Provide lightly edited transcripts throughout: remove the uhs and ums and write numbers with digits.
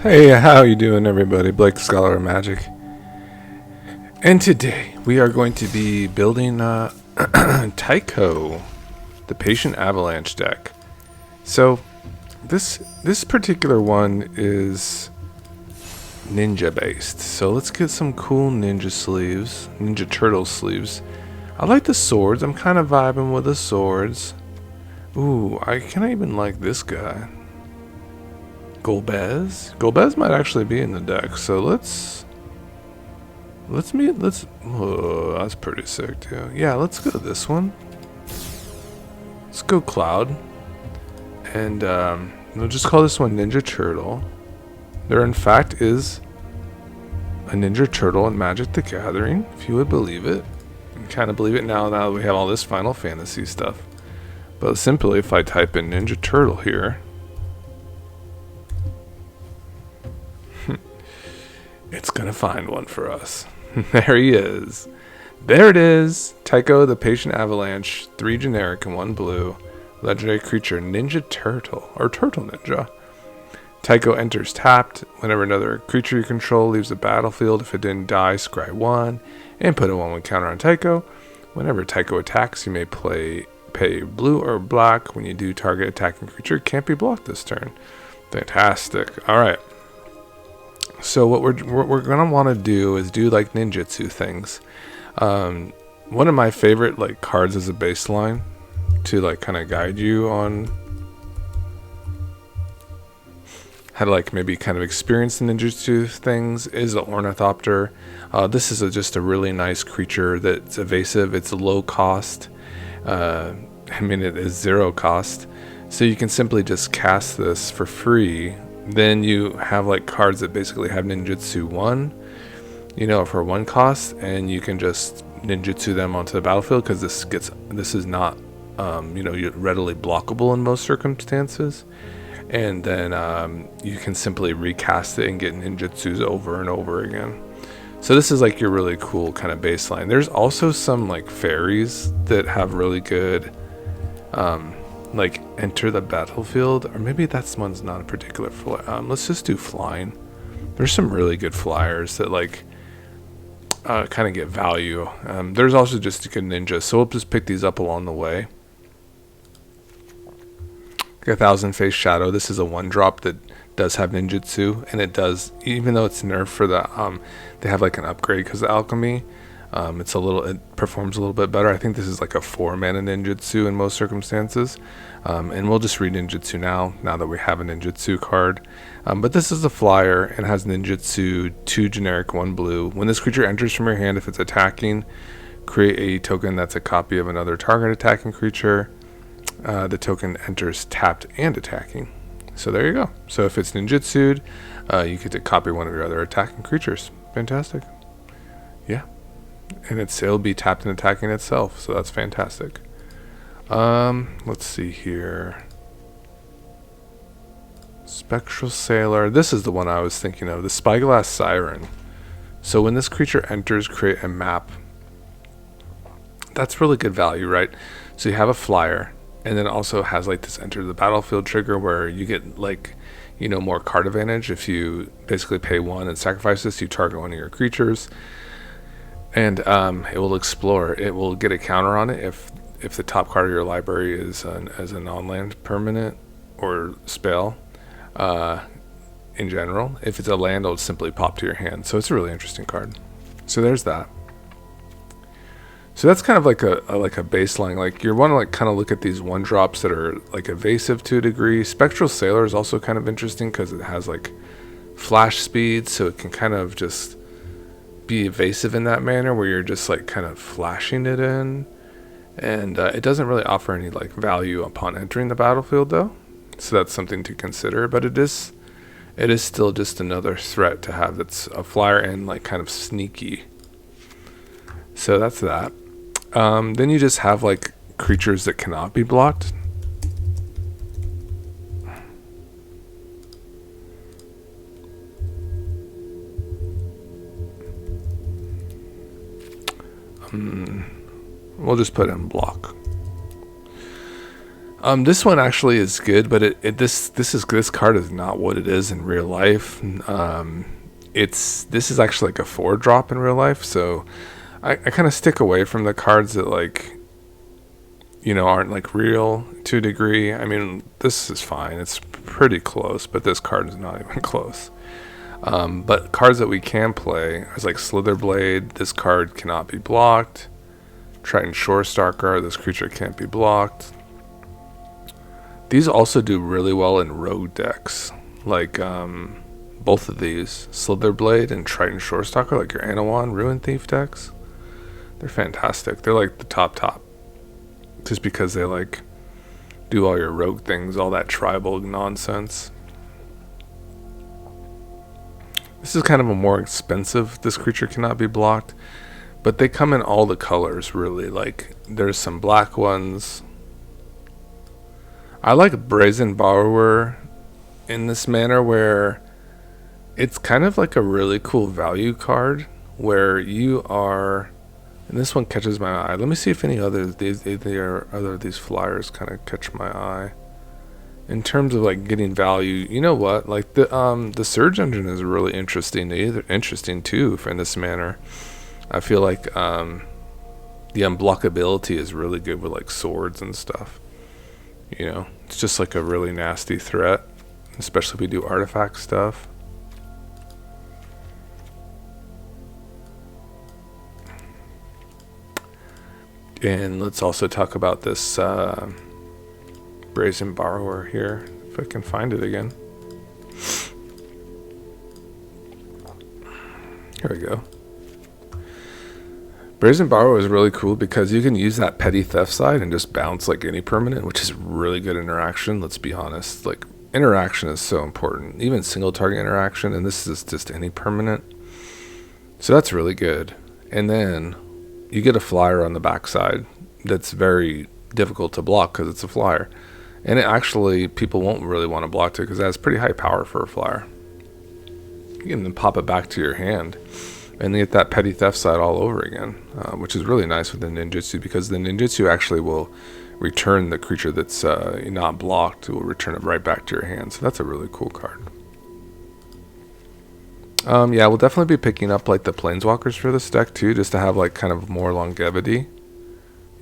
Hey, how you doing everybody? Blake, Scholar of Magic. And today we are going to be building Taeko, the Patient Avalanche deck. So this particular one is ninja based. So let's get some cool ninja sleeves, ninja turtle sleeves. I like the swords. I'm kind of vibing with the swords. Ooh, I kind of even like this guy. Golbez? Golbez might actually be in the deck, so let's oh, that's pretty sick too. Yeah, let's go this one. Let's go Cloud. And we'll just call this one Ninja Turtle. There in fact is a Ninja Turtle in Magic the Gathering, if you would believe it. I kind of believe it now that we have all this Final Fantasy stuff. But simply if I type in Ninja Turtle here, it's gonna find one for us. There he is. There it is. Taeko, the Patient Avalanche, 3 generic and 1 blue. Legendary creature, Ninja Turtle, or Turtle Ninja. Taeko enters tapped. Whenever another creature you control leaves the battlefield, if it didn't die, scry 1, and put a 1/1 counter on Taeko. Whenever Taeko attacks, you may pay blue or black. When you do, target attacking creature can't be blocked this turn. Fantastic. Alright. So what we're gonna want to do is do like ninjutsu things. One of my favorite like cards as a baseline to like kind of guide you on how to like maybe kind of experience the ninjutsu things is the Ornithopter. This is just a really nice creature that's evasive. It's low cost. I mean, it is 0 cost, so you can simply just cast this for free. Then you have like cards that basically have ninjutsu 1, you know, for 1 cost, and you can just ninjutsu them onto the battlefield because this is not you know, readily blockable in most circumstances. And then you can simply recast it and get ninjutsus over and over again. So this is like your really cool kind of baseline. There's also some like fairies that have really good like enter the battlefield, or maybe that's one's not a particular let's just do flying. There's some really good flyers that like kind of get value. There's also just a good ninja, so we'll just pick these up along the way. 1,000 Face Shadow. This is a 1-drop that does have ninjutsu, and it does, even though it's nerfed for the they have like an upgrade because of alchemy. It performs a little bit better. I think this is like a 4-mana ninjutsu in most circumstances. And we'll just read ninjutsu now that we have a ninjutsu card. But this is a flyer and has ninjutsu 2 generic 1 blue. When this creature enters from your hand, if it's attacking, create a token that's a copy of another target attacking creature. The token enters tapped and attacking. So there you go. So if it's ninjutsu'd, you get to copy one of your other attacking creatures. Fantastic. Yeah. And it'll be tapped and attacking itself, so that's fantastic. Let's see here. Spectral Sailor. This is the one I was thinking of, the Spyglass Siren. So when this creature enters, create a map. That's really good value, right? So you have a flyer, and then it also has like this enter the battlefield trigger where you get like, you know, more card advantage. If you basically pay 1 and sacrifice this, you target one of your creatures. And it will explore. It will get a counter on it if the top card of your library is as a non-land permanent or spell in general. If it's a land, it'll simply pop to your hand. So it's a really interesting card. So there's that. So that's kind of like a baseline. Like you want to like kind of look at these 1-drops that are like evasive to a degree. Spectral Sailor is also kind of interesting because it has like flash speed, so it can kind of just be evasive in that manner where you're just like kind of flashing it in, and it doesn't really offer any like value upon entering the battlefield though, so that's something to consider. But it is still just another threat to have that's a flyer and like kind of sneaky. So that's that. Then you just have like creatures that cannot be blocked. We'll just put in block. This one actually is good, but this card is not what it is in real life. This is actually like a 4-drop in real life, so I kind of stick away from the cards that like, you know, aren't like real to a degree. I mean, this is fine. It's pretty close, but this card is not even close. But cards that we can play is like Slitherblade. This card cannot be blocked. Triton Shorestalker. This creature can't be blocked. These also do really well in rogue decks. Like both of these, Slitherblade and Triton Shorestalker, like your Anawan Ruin Thief decks. They're fantastic. They're like the top. Just because they like do all your rogue things, all that tribal nonsense. This is kind of a more expensive, this creature cannot be blocked, but they come in all the colors really. Like there's some black ones. I like Brazen Borrower in this manner where it's kind of like a really cool value card where you are, and this one catches my eye. Let me see if any others these flyers kind of catch my eye. In terms of like getting value, you know what? Like the Surge Engine is really interesting too in this manner. I feel like the unblockability is really good with like swords and stuff. You know, it's just like a really nasty threat, especially if we do artifact stuff. And let's also talk about this Brazen Borrower here, if I can find it again. Here we go. Brazen Borrower is really cool because you can use that petty theft side and just bounce like any permanent, which is really good interaction. Let's be honest, like interaction is so important, even single target interaction, and this is just any permanent. So that's really good. And then you get a flyer on the backside that's very difficult to block because it's a flyer. And it actually, people won't really want to block it because it has pretty high power for a flyer. You can then pop it back to your hand and get that petty theft side all over again, which is really nice with the ninjutsu because the ninjutsu actually will return the creature that's not blocked. It will return it right back to your hand. So that's a really cool card. Yeah, we'll definitely be picking up like the planeswalkers for this deck too, just to have like kind of more longevity.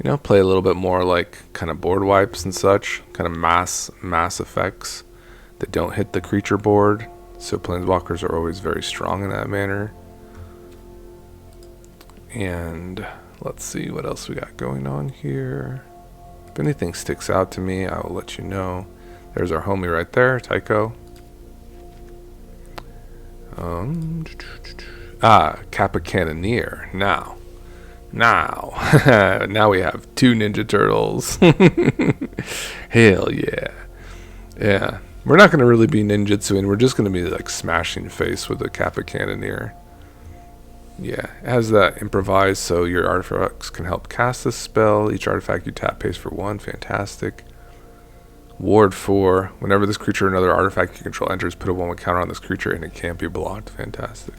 You know, play a little bit more like kind of board wipes and such, kind of mass effects that don't hit the creature board. So planeswalkers are always very strong in that manner. And let's see what else we got going on here. If anything sticks out to me, I will let you know. There's our homie right there, Taeko. Kappa Cannoneer. Now we have 2 Ninja Turtles. Hell yeah. Yeah. We're not going to really be ninjutsu, and we're just going to be like smashing face with the Kappa Cannoneer. Yeah, it has that improvise, so your artifacts can help cast this spell. Each artifact you tap pays for 1. Fantastic. Ward 4. Whenever this creature or another artifact you control enters, put a 1/1 counter on this creature and it can't be blocked. Fantastic.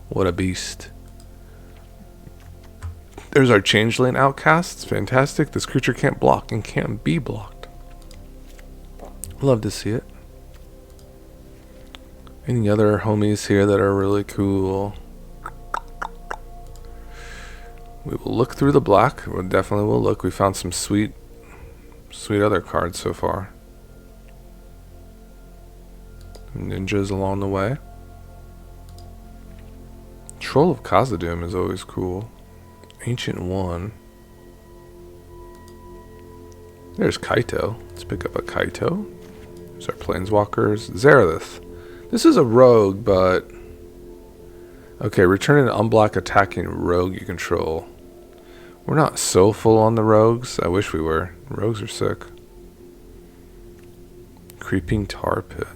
What a beast. There's our Changeling Outcast. It's fantastic. This creature can't block and can't be blocked. Love to see it. Any other homies here that are really cool? We will look through the black. We definitely will look. We found some sweet other cards so far. Ninjas along the way. Troll of Khazad-dûm is always cool. Ancient One. There's Kaito. Let's pick up a Kaito. There's our Planeswalkers. Zeralith. This is a rogue, but... Okay, return an unblock attacking rogue you control. We're not so full on the rogues. I wish we were. Rogues are sick. Creeping Tar Pit.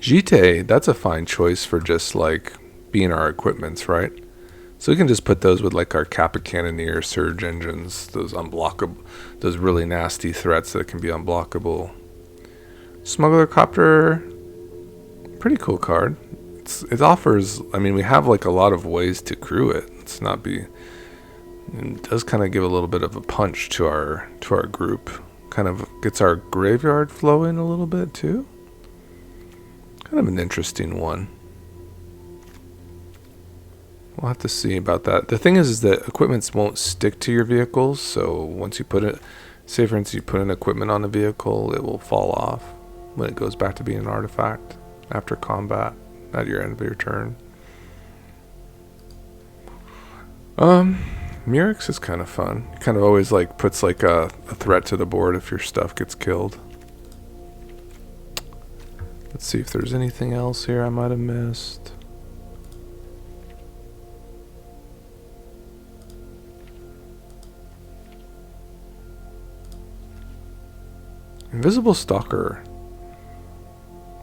Jite, that's a fine choice for just like being our equipments, right? So we can just put those with like our Kappa Cannoneer, Surge Engines, those unblockable, those really nasty threats that can be unblockable. Smuggler Copter, pretty cool card. It offers, I mean, we have like a lot of ways to crew it. Let's not be And it does kind of give a little bit of a punch to our group. Kind of gets our graveyard flowing a little bit too. Kind of an interesting one. We'll have to see about that. The thing is that equipments won't stick to your vehicles, so once you put it, say for instance you put an equipment on the vehicle, it will fall off when it goes back to being an artifact after combat at your end of your turn. Murex is kind of fun. It kind of always like puts like a threat to the board if your stuff gets killed. Let's see if there's anything else here I might have missed. Invisible Stalker.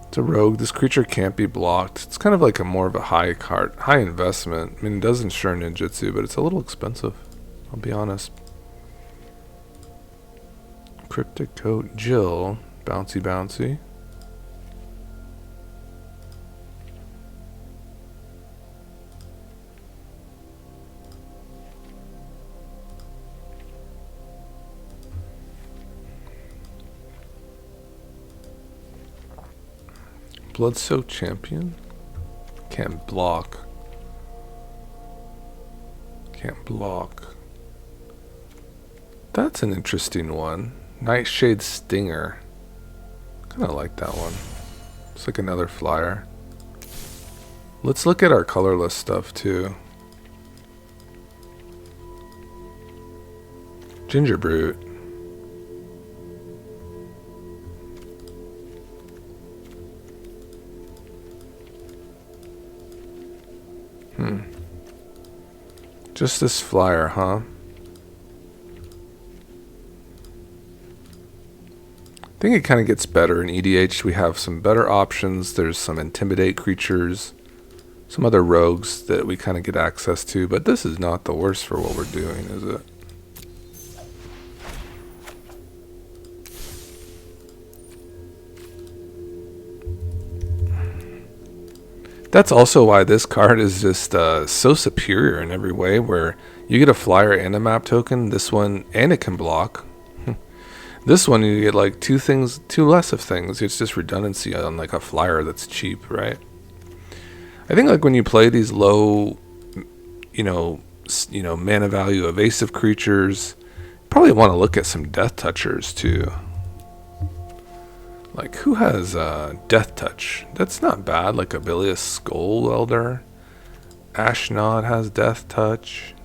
It's a rogue. This creature can't be blocked. It's kind of like a more of a high investment. I mean, it does ensure ninjutsu, but it's a little expensive. I'll be honest. Cryptic Coat Jill. Bouncy bouncy. Blood-Soaked Champion. Can't block. Can't block. That's an interesting one. Nightshade Stinger. Kind of like that one. It's like another flyer. Let's look at our colorless stuff too. Ginger Brute. Just this flyer, huh? I think it kind of gets better in EDH. We have some better options. There's some Intimidate creatures, some other rogues that we kind of get access to, but this is not the worst for what we're doing, is it? That's also why this card is just so superior in every way, where you get a flyer and a map token. This one, and it can block. This one, you get like two less of things. It's just redundancy on like a flyer that's cheap, right? I think like when you play these low, mana value evasive creatures, you probably want to look at some Death Touchers too. Like, who has Death Touch? That's not bad. Like Abilius Skull Welder. Ashnod has Death Touch.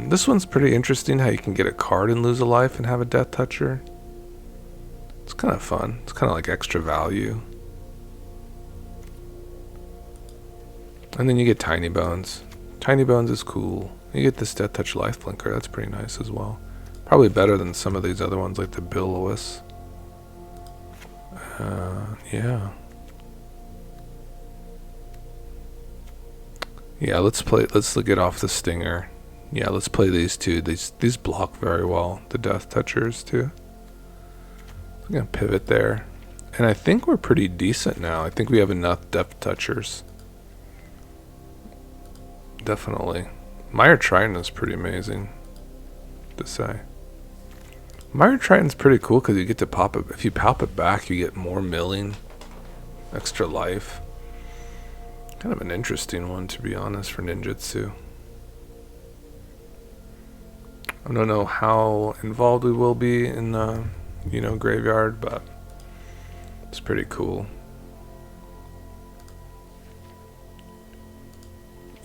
This one's pretty interesting, how you can get a card and lose a life and have a Death Toucher. It's kind of fun. It's kind of like extra value. And then you get Tiny Bones. Tiny Bones is cool. You get this Death Touch Life Blinker. That's pretty nice as well. Probably better than some of these other ones like the Billowis. Yeah. Yeah, let's get off the Stinger. Yeah, let's play these two. These block very well. The Death Touchers too. I'm gonna pivot there. And I think we're pretty decent now. I think we have enough Death Touchers. Definitely. Mire Triton is pretty amazing to say. Mire Triton's pretty cool because you get to pop it. If you pop it back, you get more milling, extra life. Kind of an interesting one, to be honest, for ninjutsu. I don't know how involved we will be in the, graveyard, but it's pretty cool.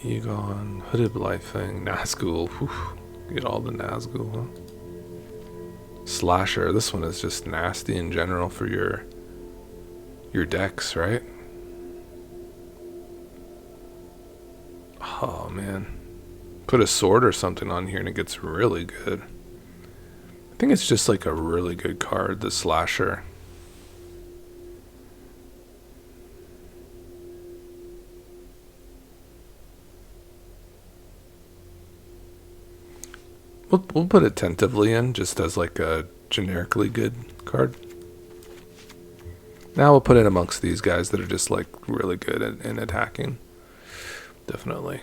Egon, Hooded Life Thing, Nazgul. Whew. Get all the Nazgul, huh? Slasher. This one is just nasty in general for your decks, right? Oh man, put a sword or something on here and it gets really good. I think it's just like a really good card, the Slasher. We'll put it tentatively in, just as like a generically good card. Now we'll put it amongst these guys that are just like really good in attacking. Definitely.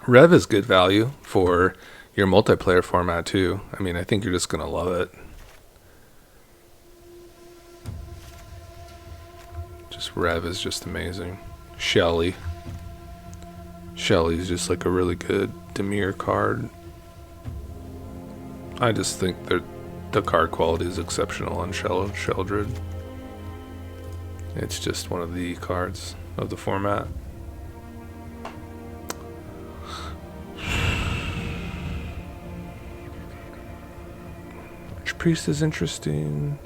Rev is good value for your multiplayer format too. I mean, I think you're just gonna love it. Just Rev is just amazing. Shelly. Shelly's just like a really good Dimir card. I just think that the card quality is exceptional on Sheldred. It's just one of the cards of the format. Priest is interesting.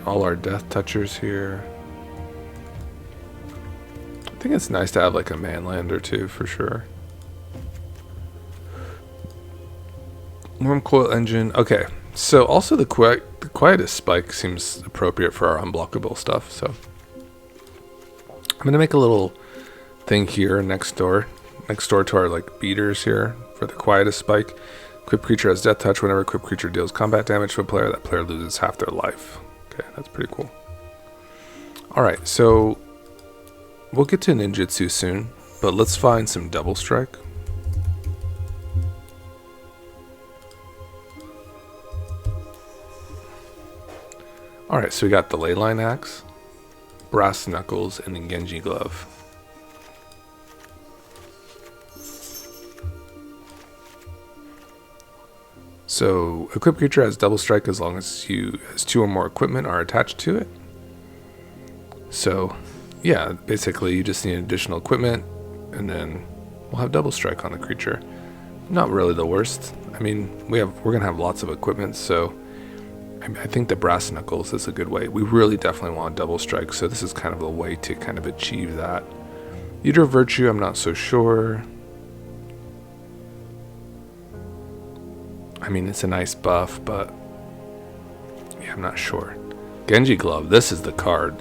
All our death touchers here. I think it's nice to have like a manland or two for sure. Worm Coil Engine. Okay, so also the Quietest Spike seems appropriate for our unblockable stuff. So I'm gonna make a little thing here next door to our like beaters here for the Quietest Spike. Equipped creature has death touch. Whenever equipped creature deals combat damage to a player, that player loses half their life. Okay, that's pretty cool. Alright, so we'll get to ninjutsu soon, but let's find some double strike. Alright, so we got the Leyline Axe, Brass Knuckles, and the Genji Glove. So, equipped creature has double strike as long as has 2 or more equipment are attached to it. So, yeah, basically you just need additional equipment, and then we'll have double strike on the creature. Not really the worst. I mean, we're gonna have lots of equipment, so I think the Brass Knuckles is a good way. We really definitely want double strike, so this is kind of a way to kind of achieve that. Eater of Virtue, I'm not so sure. I mean, it's a nice buff, but yeah, I'm not sure. Genji Glove, this is the card.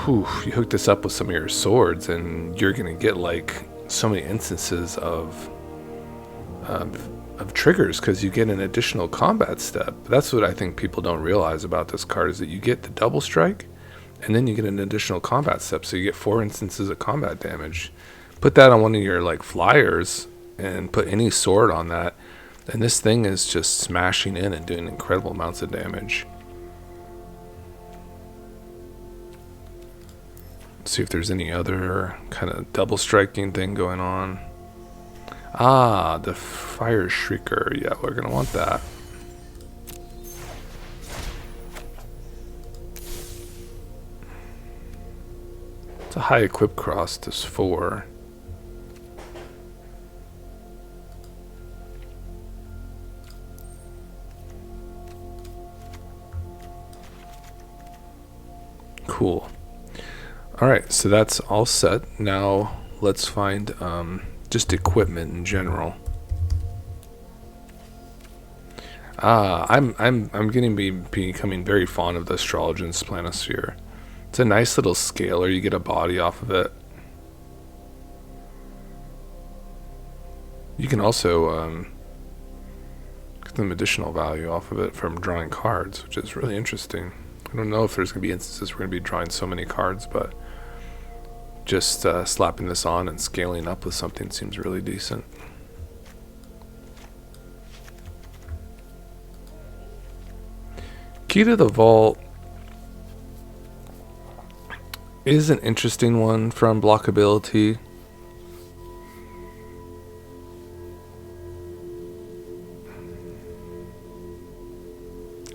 Whew, you hook this up with some of your swords and you're gonna get like so many instances of triggers because you get an additional combat step. That's what I think people don't realize about this card, is that you get the double strike and then you get an additional combat step, so you get 4 instances of combat damage. Put that on one of your like flyers and put any sword on that, and this thing is just smashing in and doing incredible amounts of damage. Let's see if there's any other kind of double striking thing going on. Ah, the Fire Shrieker. Yeah, we're gonna want that. It's a high equip cost, is 4. Cool. Alright, so that's all set. Now let's find just equipment in general. I'm becoming very fond of the Astrologian's Planisphere. It's a nice little scaler. You get a body off of it. You can also get some additional value off of it from drawing cards, which is really interesting. I don't know if there's going to be instances we're going to be drawing so many cards, but just slapping this on and scaling up with something seems really decent. Key to the Vault is an interesting one from blockability.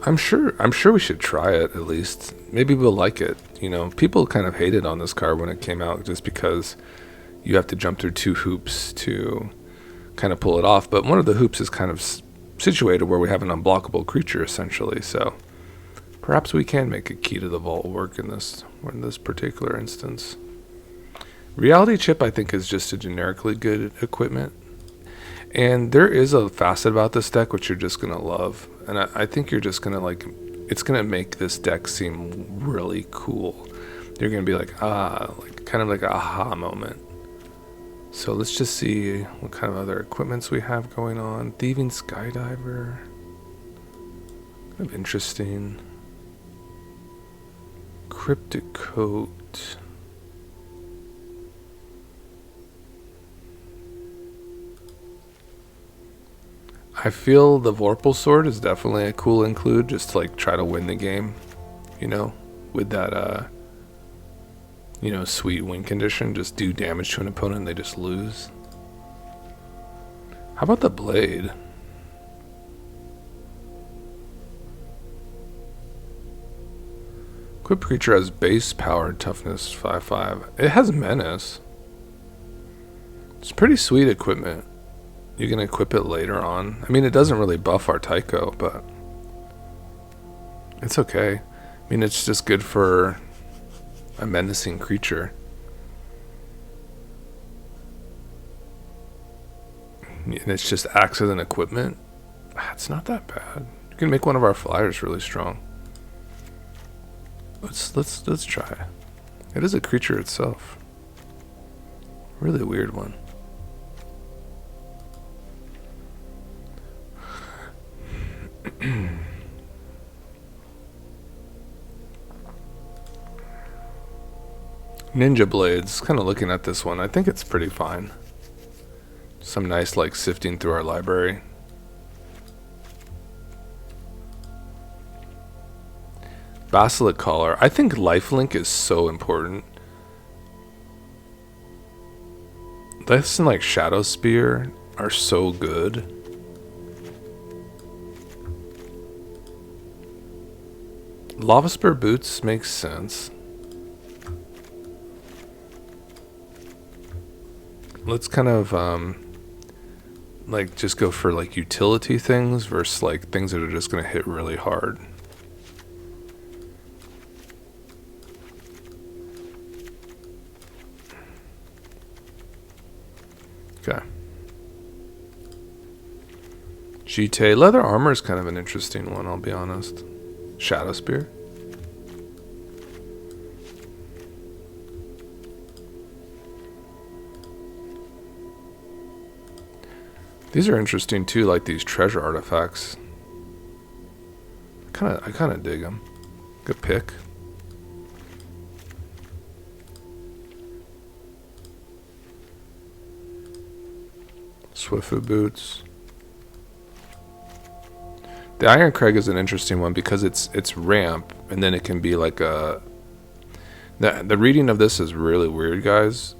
I'm sure we should try it at least. Maybe we'll like it. You know, people kind of hated on this card when it came out just because you have to jump through 2 hoops to kind of pull it off. But one of the hoops is kind of situated where we have an unblockable creature essentially. So perhaps we can make a Key to the Vault work in this particular instance. Reality Chip, I think, is just a generically good equipment. And there is a facet about this deck which you're just going to love. And I think you're just going to like, it's going to make this deck seem really cool. You're going to be like, like kind of like a aha moment. So let's just see what kind of other equipments we have going on. Thieving Skydiver. Kind of interesting. Cryptic Coat. I feel the Vorpal Sword is definitely a cool include, just to like try to win the game, you know, with that you know, sweet win condition. Just do damage to an opponent and they just lose. How about the Blade? Equipped creature has base power, toughness 5/5. It has menace. It's pretty sweet equipment. You can equip it later on. I mean, it doesn't really buff our Taeko, but it's okay. I mean, it's just good for a menacing creature. And it's just acts as an equipment. It's not that bad. You can make one of our flyers really strong. Let's try. It is a creature itself. Really weird one. Ninja Blades. Kind of looking at this one. I think it's pretty fine. Some nice like sifting through our library. Basilic Collar. I think lifelink is so important. This and like Shadow Spear are so good. Lava Spur Boots makes sense. Let's kind of like just go for like utility things versus like things that are just gonna hit really hard. Okay. Jite. Leather Armor is kind of an interesting one, I'll be honest. Shadow Spear. These are interesting too, like these treasure artifacts. I kind of dig them. Good pick. Swiftfoot Boots. The Iron Crag is an interesting one because it's ramp, and then it can be like a... The reading of this is really weird, guys.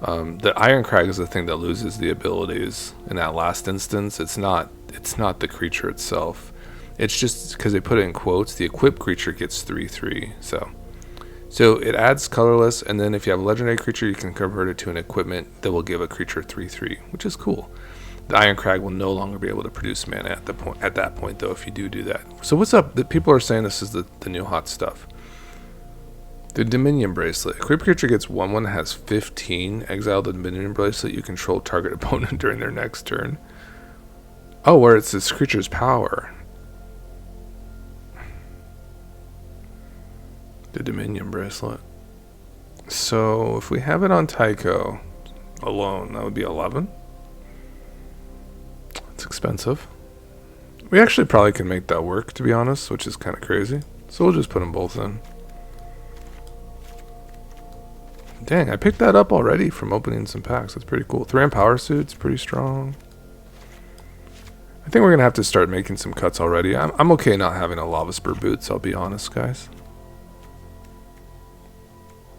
The Iron Crag is the thing that loses the abilities in that last instance. It's not the creature itself. It's just because they put it in quotes. The equipped creature gets 3/3. So it adds colorless, and then if you have a legendary creature, you can convert it to an equipment that will give a creature 3/3, which is cool. The Iron Crag will no longer be able to produce mana at that point, though, if you do that. So what's up? The people are saying this is the new hot stuff. The Dominion Bracelet. Equipped creature gets 1/1, has 15. Exile the Dominion Bracelet. You control target opponent during their next turn. Oh, where it's this creature's power. The Dominion Bracelet. So if we have it on Taeko alone, that would be 11. It's expensive. We actually probably can make that work, to be honest, which is kind of crazy. So we'll just put them both in. Dang, I picked that up already from opening some packs. That's pretty cool. Thran Power Suit's pretty strong. I think we're going to have to start making some cuts already. I'm okay not having a Lava Spur Boots, I'll be honest, guys.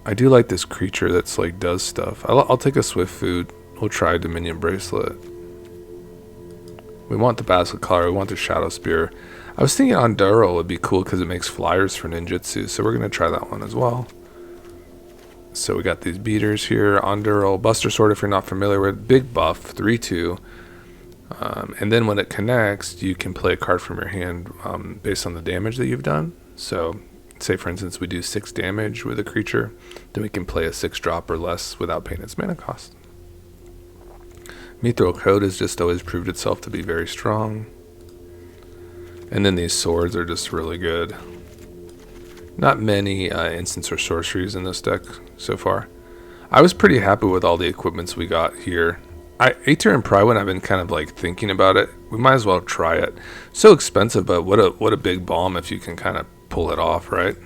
I do like this creature that's like does stuff. I'll take a Swift Food. We'll try Dominion Bracelet. We want the Basilic Collar. We want the Shadow Spear. I was thinking Onduro would be cool because it makes flyers for ninjutsu, so we're going to try that one as well. So we got these beaters here. Onduro, Buster Sword, if you're not familiar with, big buff, 3/2. And then when it connects, you can play a card from your hand based on the damage that you've done. So say, for instance, we do 6 damage with a creature, then we can play a 6-drop or less without paying its mana cost. Meathook Code has just always proved itself to be very strong. And then these swords are just really good. Not many instants or sorceries in this deck so far. I was pretty happy with all the equipments we got here. Aether and Prywin, I've been kind of like thinking about it. We might as well try it. So expensive, but what a big bomb if you can kind of pull it off, right?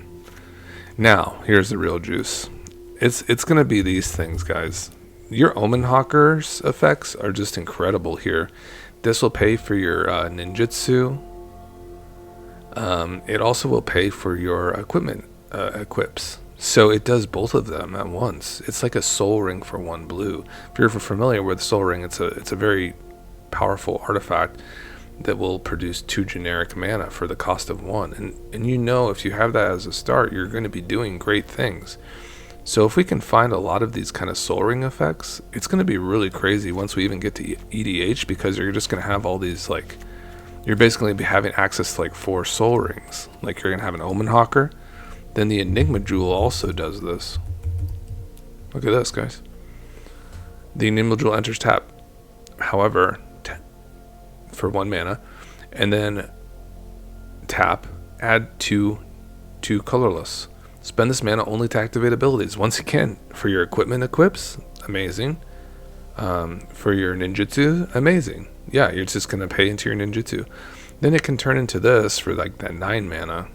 Now, here's the real juice. It's gonna be these things, guys. Your Omen Hawker's effects are just incredible here. This will pay for your ninjutsu. It also will pay for your equipment equips. So it does both of them at once. It's like a soul ring for 1 blue. If you're familiar with soul ring, it's a very powerful artifact that will produce 2 generic mana for the cost of 1. And you know, if you have that as a start, you're going to be doing great things. So if we can find a lot of these kind of soul ring effects, it's going to be really crazy once we even get to EDH, because you're just going to have all these, like, you're basically be having access to like 4 soul rings. Like you're going to have an Omen Hawker. Then the Enigma Jewel also does this. Look at this, guys. The Enigma Jewel enters tap, however, for 1 mana, and then tap, add 2 colorless. Spend this mana only to activate abilities. Once again, for your equipment equips, amazing. For your ninjutsu, amazing. Yeah, you're just going to pay into your ninjutsu. Then it can turn into this for like that 9 mana.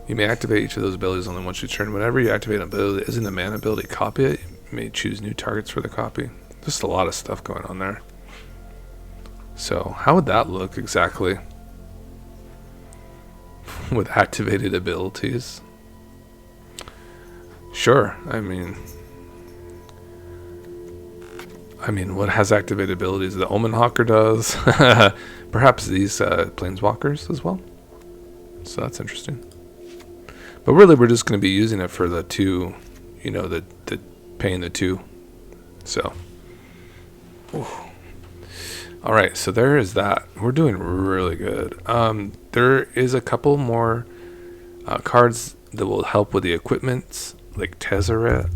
You may activate each of those abilities only once you turn. Whenever you activate an ability that isn't a mana ability, copy it. You may choose new targets for the copy. Just a lot of stuff going on there. So, how would that look exactly? With activated abilities? Sure, I mean, what has activated abilities? The Omen Hawker does. Perhaps these Planeswalkers as well. So that's interesting. But really, we're just going to be using it for the 2, you know, the paying the 2. So, ooh. All right, so there is that. We're doing really good. There is a couple more cards that will help with the equipment, like Tezzeret.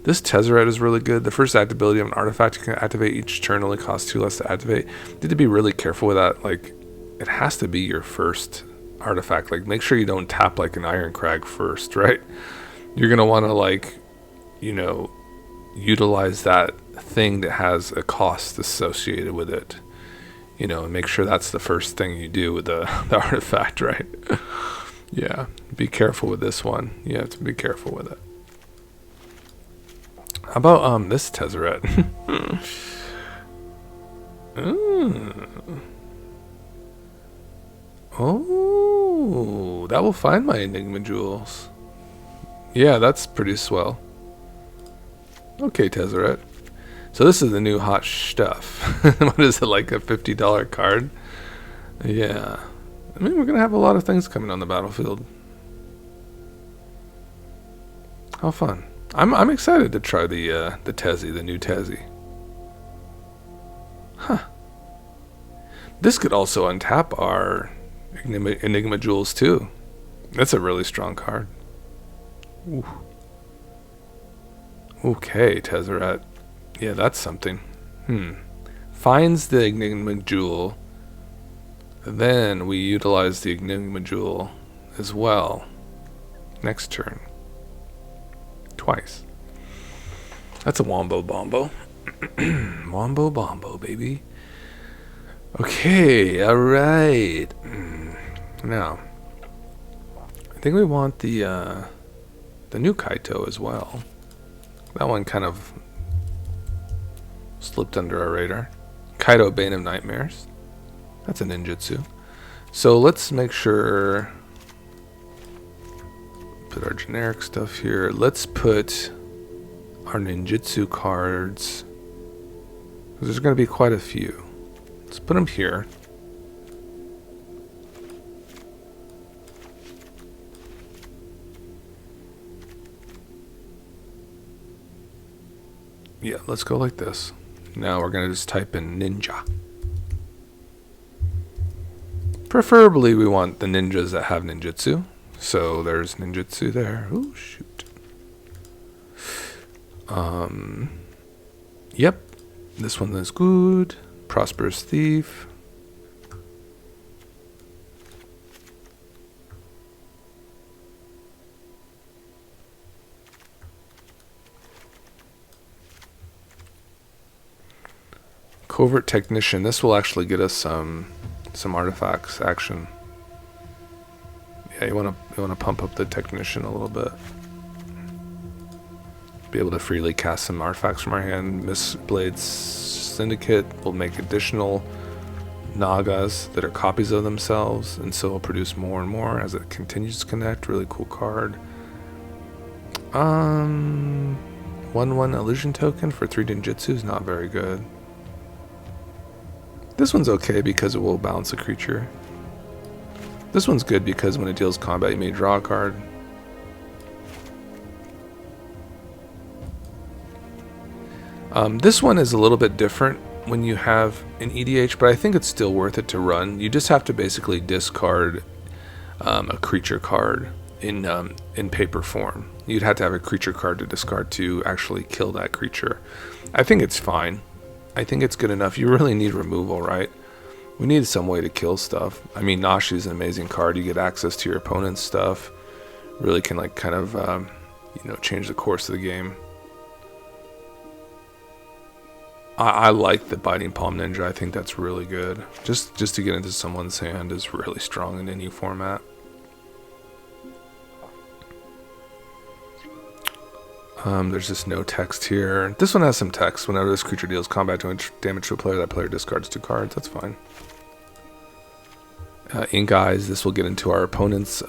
This Tezzeret is really good. The first activability of an artifact you can activate each turn only costs 2 less to activate. You need to be really careful with that. Like, it has to be your first artifact. Like, make sure you don't tap like an Iron Crag first, right? You're gonna want to, like, you know, utilize that thing that has a cost associated with it, you know, and make sure that's the first thing you do with the artifact, right? Yeah, be careful with this one. You have to be careful with it. How about this Tezzeret? Oh, that will find my Enigma Jewels. Yeah, that's pretty swell. Okay, Tezzeret. So this is the new hot stuff. What is it, like a $50 card? Yeah. I mean, we're going to have a lot of things coming on the battlefield. How fun. I'm excited to try the Tezzy, the new Tezzy. Huh. This could also untap our Enigma Jewels too. That's a really strong card. Ooh. Okay, Tezzeret. Yeah, that's something. Finds the Enigma Jewel. Then we utilize the Enigma Jewel as well. Next turn. Twice. That's a Wombo Bombo. Wombo Bombo, baby. Okay, alright. Now, I think we want the new Kaito as well. That one kind of slipped under our radar. Kaito, Bane of Nightmares. That's a ninjutsu. So let's make sure... Put our generic stuff here. Let's put our ninjutsu cards. There's going to be quite a few. Let's put them here. Yeah, let's go like this. Now we're going to just type in ninja. Preferably we want the ninjas that have ninjutsu. So there's ninjutsu there. Oh, shoot. Yep. This one is good. Prosperous Thief. Covert Technician. This will actually get us some artifacts action. Yeah, you wanna pump up the Technician a little bit. Be able to freely cast some artifacts from our hand. Mistblade's Syndicate will make additional Nagas that are copies of themselves, and so will produce more and more as it continues to connect. Really cool card. 1/1 illusion token for 3 ninjutsu is not very good. This one's okay because it will bounce a creature. This one's good because when it deals combat you may draw a card. This one is a little bit different when you have an EDH, but I think it's still worth it to run. You just have to basically discard a creature card in paper form. You'd have to have a creature card to discard to actually kill that creature. I think it's fine. I think it's good enough. You really need removal, right? We need some way to kill stuff. I mean, Nashi is an amazing card. You get access to your opponent's stuff. Really can like kind of change the course of the game. I like the Biting Palm Ninja. I think that's really good. Just to get into someone's hand is really strong in any format. There's just no text here. This one has some text. Whenever this creature deals combat damage to a player, that player discards 2 cards. That's fine. Ink Eyes. This will get into our opponent's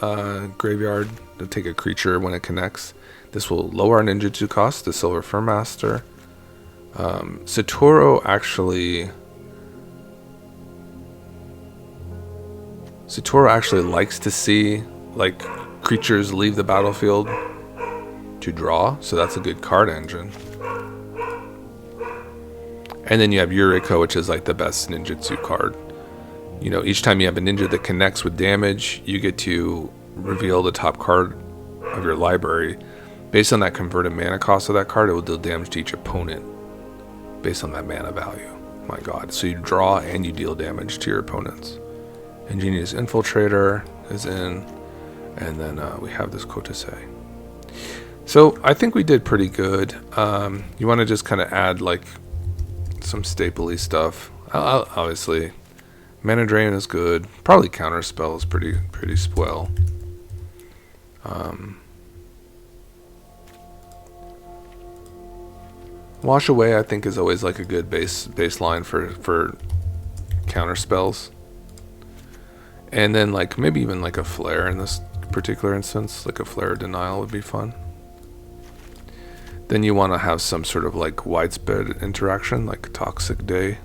graveyard to take a creature when it connects. This will lower our ninjutsu cost to Silver Fur Master. Satoru actually likes to see like creatures leave the battlefield to draw, so that's a good card engine. And then you have Eureka, which is like the best ninjutsu card. You know, each time you have a ninja that connects with damage, you get to reveal the top card of your library. Based on that converted mana cost of that card, it will deal damage to each opponent based on that mana value. My god. So you draw and you deal damage to your opponents. Ingenious Infiltrator is in. And then we have this Kotase. So I think we did pretty good. You want to just kind of add like some stapley stuff. Obviously, Mana Drain is good. Probably Counterspell is pretty swell. Wash Away, I think, is always like a good baseline for counter spells. And then like maybe even like a Flare in this particular instance, like a Flare Denial would be fun. Then you want to have some sort of like widespread interaction, like Toxic Day.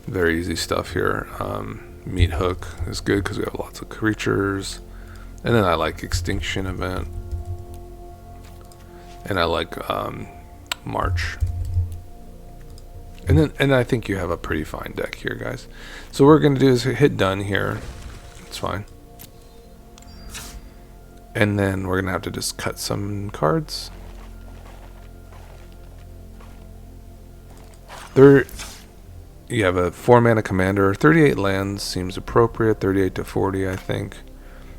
Very easy stuff here. Meathook is good because we have lots of creatures. And then I like Extinction Event. And I like March. And I think you have a pretty fine deck here, guys. So what we're going to do is hit done here. It's fine. And then we're going to have to just cut some cards. There, you have a 4-mana commander. 38 lands seems appropriate. 38 to 40, I think.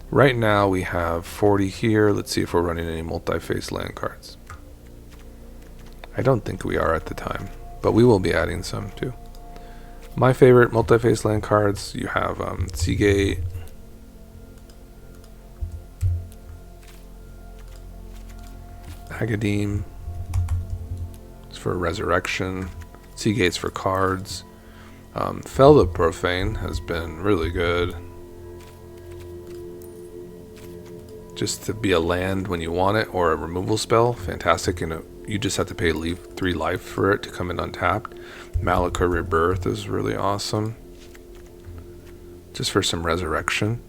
Right now we have 40 here. Let's see if we're running any multi-face land cards. I don't think we are at the time, but we will be adding some too. My favorite multi-face land cards, you have Seagate, Agadeem, it's for Resurrection, Seagate's for cards. Fell the Profane has been really good. Just to be a land when you want it, or a removal spell, fantastic. And you just have to pay 3 life for it to come in untapped. Malika Rebirth is really awesome, just for some resurrection.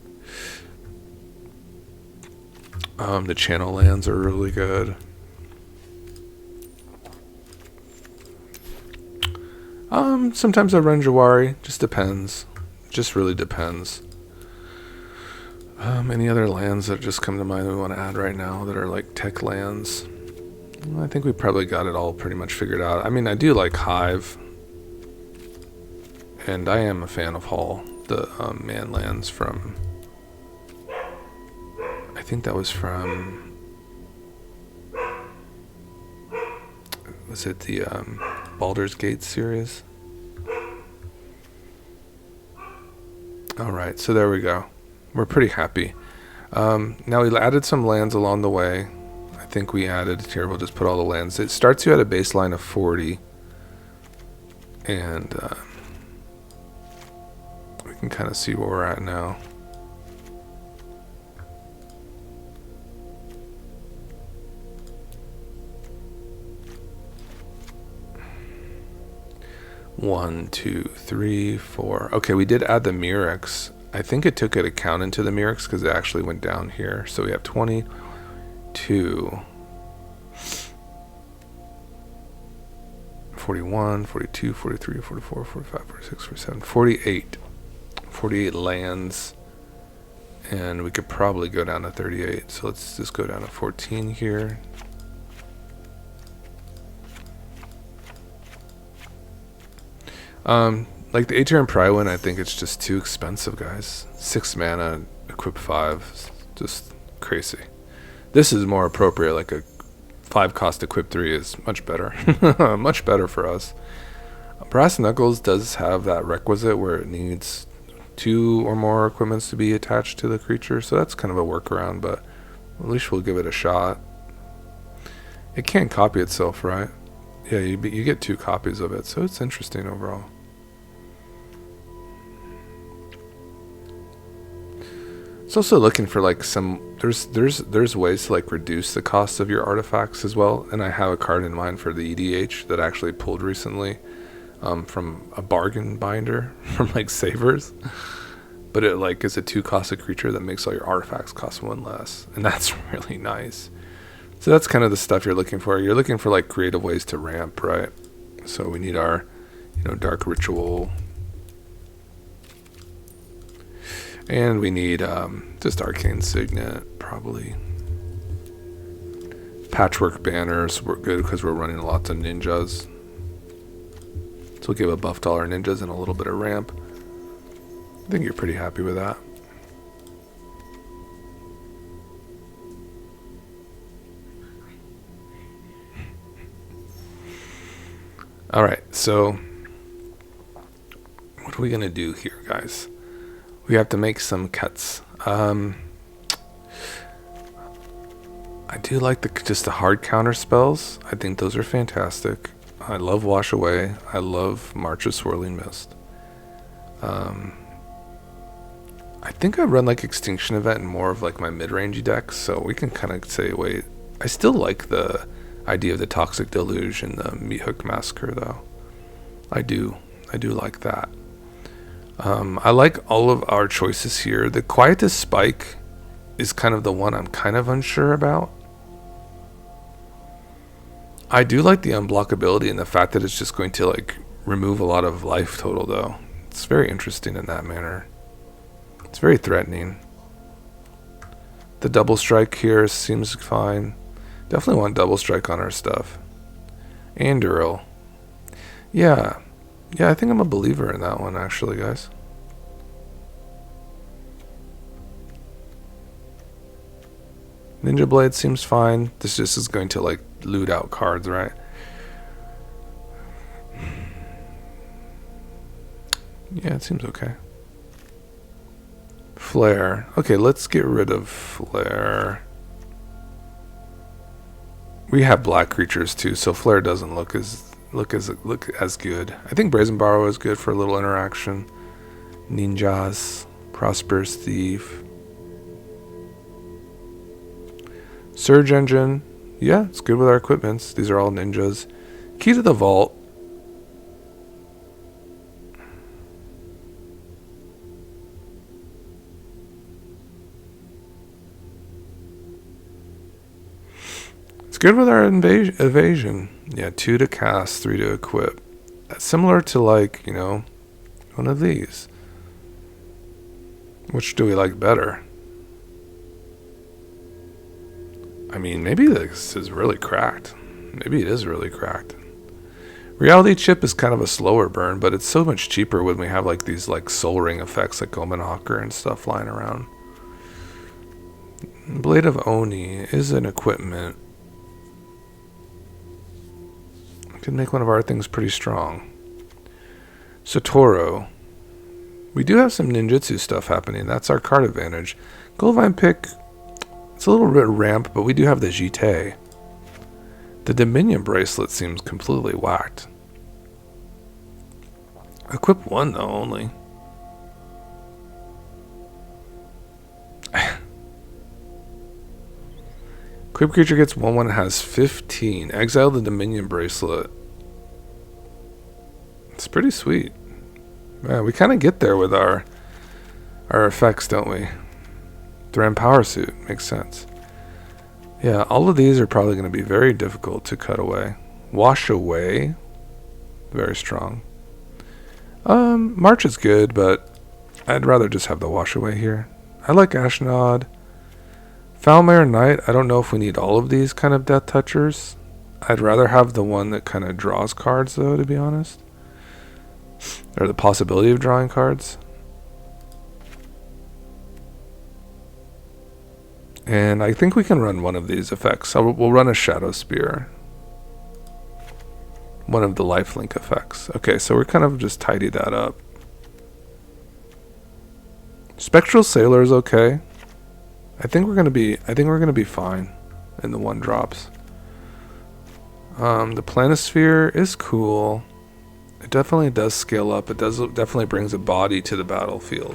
The channel lands are really good. Sometimes I run Jawari, just depends. Just really depends. Any other lands that just come to mind that we want to add right now that are like tech lands? I think we probably got it all pretty much figured out. I mean, I do like Hive. And I am a fan of Hall, the man lands from... I think that was from... Was it the Baldur's Gate series. Alright, so there we go. We're pretty happy. Now we added some lands along the way. I think we added, here we'll just put all the lands. It starts you at a baseline of 40. And we can kind of see where we're at now. One, two, three, four. Okay, we did add the Murex. I think it took it account into the Murex because it actually went down here. So we have 22, 41, 42, 43, 44, 45, 46, 47, 48. 48 lands. And we could probably go down to 38. So let's just go down to 14 here. Like the Aether and Prywin, I think it's just too expensive, guys. 6 mana, equip 5, just crazy. This is more appropriate, like a 5 cost equip 3 is much better. Much better for us. Brass Knuckles does have that requisite where it needs 2 or more equipments to be attached to the creature, so that's kind of a workaround, but at least we'll give it a shot. It can't copy itself, right? Yeah, you get 2 copies of it, so it's interesting overall. It's also looking for like some there's ways to like reduce the cost of your artifacts as well, and I have a card in mind for the EDH that I actually pulled recently from a bargain binder from like Savers, but it like is a 2 cost a creature that makes all your artifacts cost 1 less, and that's really nice. So that's kind of the stuff you're looking for. You're looking for like creative ways to ramp, right? So we need our, Dark Ritual. And we need just Arcane Signet, probably. Patchwork Banners were good because we're running lots of ninjas. So we'll give a buff to all our ninjas and a little bit of ramp. I think you're pretty happy with that. Alright, so what are we going to do here, guys? We have to make some cuts. I do like just the hard counter spells. I think those are fantastic. I love Wash Away. I love March of Swirling Mist. I think I run like Extinction Event in more of like my mid-rangey decks, so we can kind of say, wait, I still like the idea of the Toxic Deluge and the Meathook Massacre, though. I do like that. I like all of our choices here. The Quietus Spike is kind of the one I'm kind of unsure about. I do like the unblockability and the fact that it's just going to like remove a lot of life total, though. It's very interesting in that manner. It's very threatening. The double strike here seems fine. Definitely want double strike on our stuff. And Dural. Yeah, I think I'm a believer in that one, actually, guys. Ninja Blade seems fine. This just is going to, like, loot out cards, right? Yeah, it seems okay. Flare. Okay, let's get rid of Flare. We have black creatures, too, so Flare doesn't look as good. I think Brazen Borrower is good for a little interaction. Ninjas, Prosperous Thief, Surge Engine. Yeah, it's good with our equipments. These are all ninjas. Key to the Vault. It's good with our evasion. Yeah, 2 to cast, 3 to equip. That's similar to like, one of these. Which do we like better? I mean, maybe this is really cracked. Maybe it is really cracked. Reality Chip is kind of a slower burn, but it's so much cheaper when we have like these like soul ring effects like Omen Hawker and stuff flying around. Blade of Oni is an equipment. Could make one of our things pretty strong. Satoru. We do have some ninjutsu stuff happening. That's our card advantage. Goldvine pick, it's a little bit ramp, but we do have the Jite. The Dominion bracelet seems completely whacked. Equip one though only. Equip creature gets 1/1 and has 15. Exile the Dominion bracelet. It's pretty sweet. Yeah, we kind of get there with our effects, don't we? Thran Power Suit makes sense. Yeah, all of these are probably going to be very difficult to cut away. Wash Away, very strong. March is good, but I'd rather just have the Wash Away here. I like Ashnod. Foulmire Knight, I don't know if we need all of these kind of Death Touchers. I'd rather have the one that kind of draws cards, though, to be honest. Or the possibility of drawing cards. And I think we can run one of these effects. So we'll run a Shadow Spear. One of the lifelink effects. Okay, so we're kind of just tidy that up. Spectral Sailor is okay. I think we're gonna be fine in the 1-drops. The Planisphere is cool. It definitely does scale up. It definitely brings a body to the battlefield.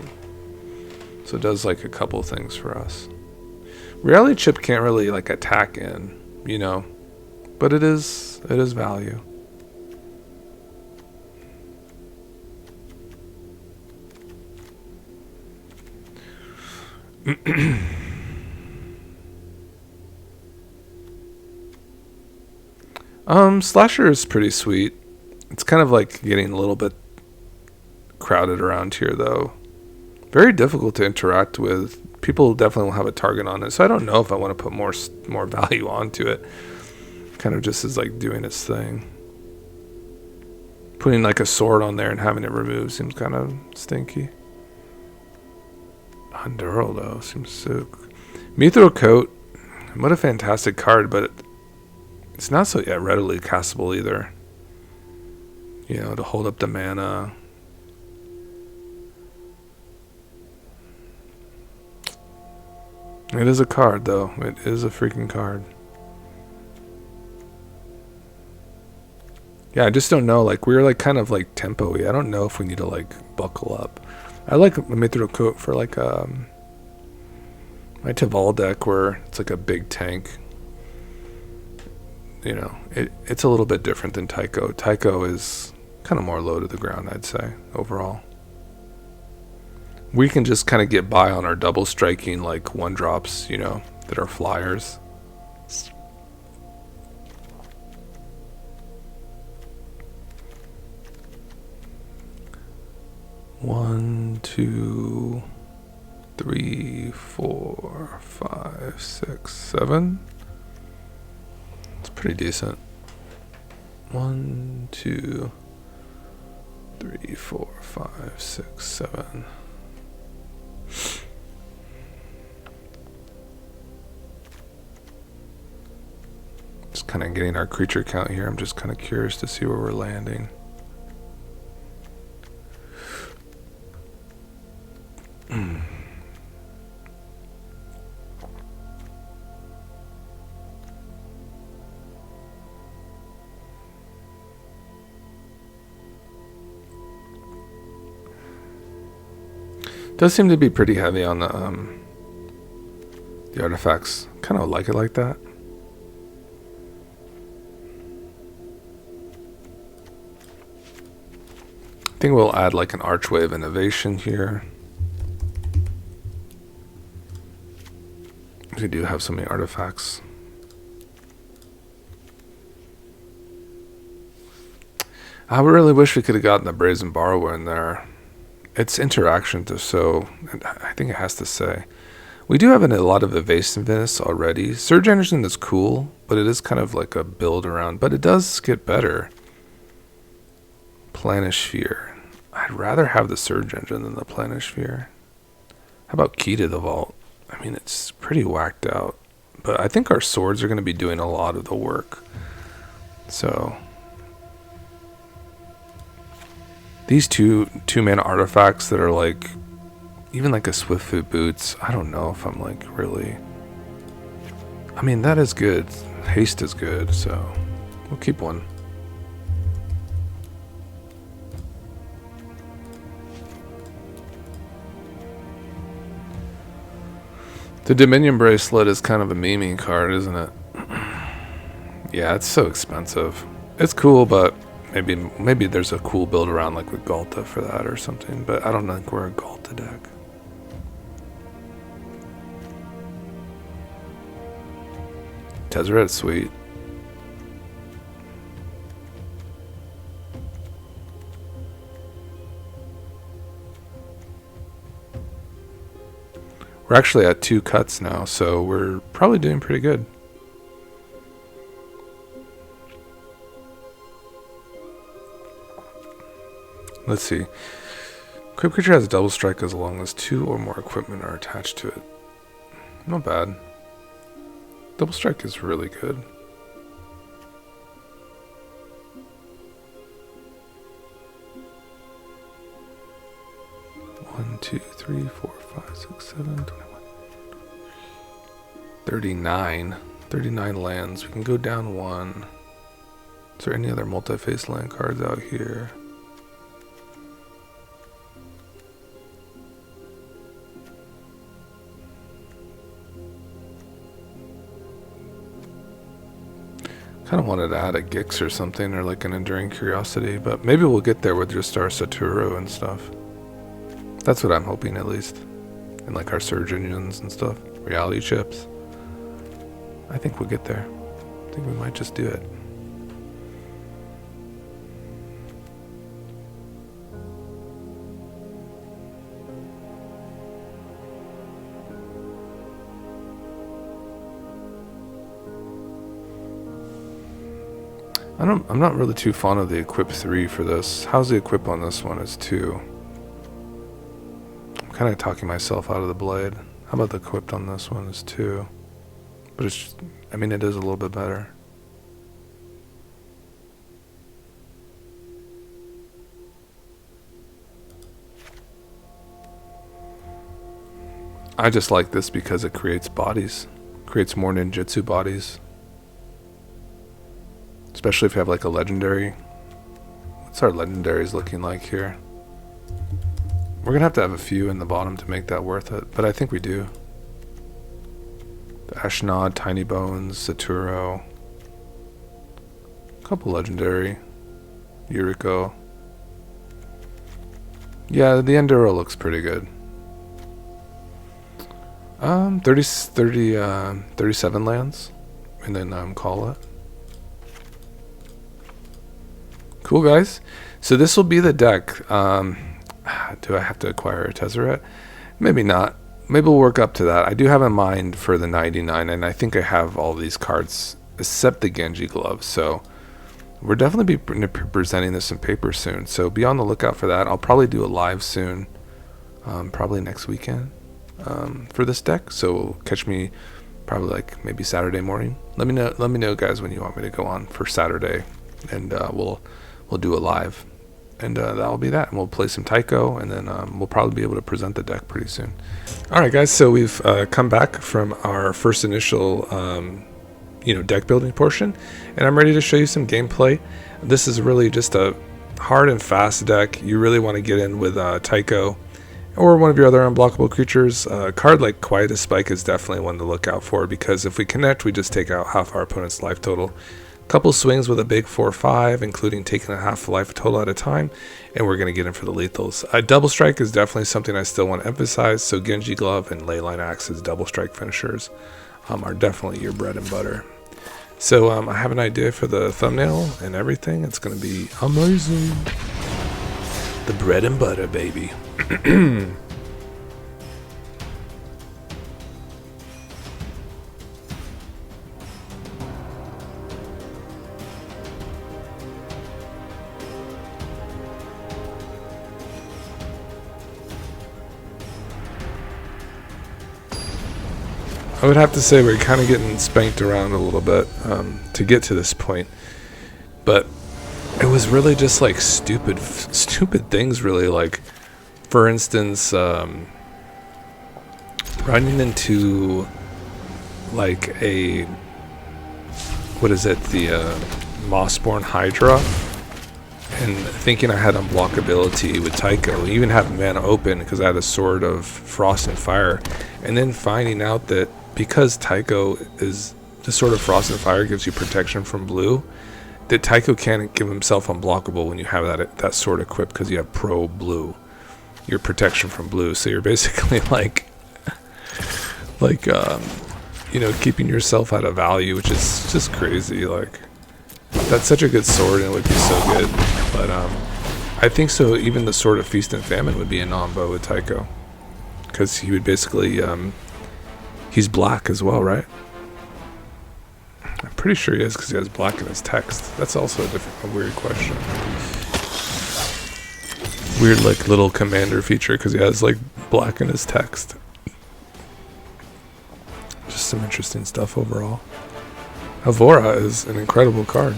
So it does like a couple things for us. Reality Chip can't really like attack in, you know, but it is value. Slasher is pretty sweet. It's kind of like getting a little bit crowded around here, though. Very difficult to interact with. People definitely will have a target on it, so I don't know if I want to put more value onto it. Kind of just is like doing its thing. Putting like a sword on there and having it removed seems kind of stinky. Honduro, though, seems sick. Meathook Coat, what a fantastic card, but it's not so readily castable either. You know, to hold up the mana. It is a card, though. It is a freaking card. Yeah, I just don't know. Like, we're like kind of like tempo-y. I don't know if we need to like buckle up. I like Meathook Coat for like my Tival deck where it's like a big tank. You know, it's a little bit different than Taeko. Taeko is kind of more low to the ground, I'd say, overall. We can just kind of get by on our double striking, like 1-drops, you know, that are flyers. One, two, three, 4, 5, 6, 7. It's pretty decent. 1, 2, 3, 4, 5, 6, 7. Just kind of getting our creature count here. I'm just kind of curious to see where we're landing. Does seem to be pretty heavy on the artifacts. Kind of like it like that. I think we'll add like an Archway of Innovation here. We do have so many artifacts. I really wish we could have gotten the Brazen Borrower in there. Its interaction to so, I think it has to say. We do have a lot of evasiveness already. Surge Engine is cool, but it is kind of like a build around, but it does get better. Planisphere. I'd rather have the Surge Engine than the Planisphere. How about Key to the Vault? I mean, it's pretty whacked out, but I think our swords are going to be doing a lot of the work. So, These two mana artifacts that are like, even like a Swiftfoot Boots, I don't know if I'm like really, I mean that is good, haste is good, so we'll keep one. The Dominion Bracelet is kind of a meme card, isn't it? Yeah, it's so expensive. It's cool, but maybe there's a cool build around like with Galta for that or something, but I don't think we're a Galta deck. Tezzeret's sweet. We're actually at 2 cuts now, so we're probably doing pretty good. Let's see. Equipped creature has a double strike as long as 2 or more equipment are attached to it. Not bad. Double strike is really good. One, 2, 3, 4, 5, 6, 7, 21. 39. 39 lands. We can go down 1. Is there any other multi-face land cards out here? Kind of wanted to add a Gix or something, or like an Enduring Curiosity, but maybe we'll get there with just our Saturo and stuff. That's what I'm hoping, at least. And like our Surge Engines and stuff. Reality Chips. I think we'll get there. I think we might just do it. I'm not really too fond of the equip 3 for this. How's the equip on this one? It's 2. I'm kind of talking myself out of the blade. How about the equipped on this one is 2? But it's just, I mean, it is a little bit better. I just like this because it creates bodies. Creates more ninjutsu bodies. Especially if you have like a legendary. What's our legendaries looking like here? We're gonna have to have a few in the bottom to make that worth it, but I think we do. The Ashnod, Tiny Bones, Saturo. A couple legendary. Yuriko. Yeah, the Enduro looks pretty good. 37 lands. And then call it. Cool, guys. So this will be the deck. Do I have to acquire a Tezzeret? Maybe not. Maybe we'll work up to that. I do have in mind for the 99, and I think I have all these cards except the Genji Glove. So we're definitely be presenting this in paper soon. So be on the lookout for that. I'll probably do a live soon, probably next weekend for this deck. So catch me probably like maybe Saturday morning. Let me know, guys, when you want me to go on for Saturday, and we'll do a live, and that'll be that. And we'll play some Taeko, and then we'll probably be able to present the deck pretty soon. All right, guys. So we've come back from our first initial, deck building portion, and I'm ready to show you some gameplay. This is really just a hard and fast deck. You really want to get in with Taeko or one of your other unblockable creatures. A card like Quietus Spike is definitely one to look out for, because if we connect, we just take out half our opponent's life total. Couple swings with a big 4/5, including taking a half life total at a time, and we're going to get in for the lethals. Double strike is definitely something I still want to emphasize, so Genji Glove and Leyline Axe's double strike finishers are definitely your bread and butter. So I have an idea for the thumbnail and everything. It's going to be amazing. The bread and butter, baby. I would have to say we're kind of getting spanked around a little bit to get to this point, but it was really just like stupid things, really. Like, for instance, running into like a, what is it, the Mossborn Hydra, and thinking I had unblockability with Taeko, even having mana open because I had a Sword of Frost and Fire, and then finding out that because Taeko is the Sword of Frost and Fire gives you protection from blue, that Taeko can't give himself unblockable when you have that sword equipped because you have pro blue, your protection from blue. So you're basically like you know, keeping yourself at a value, which is just crazy. Like, that's such a good sword and it would be so good. But I think so even the Sword of Feast and Famine would be a non-bow with Taeko, because he would basically he's black as well, right? I'm pretty sure he is because he has black in his text. That's also a weird question. Weird like little commander feature because he has like black in his text. Just some interesting stuff overall. Avora is an incredible card.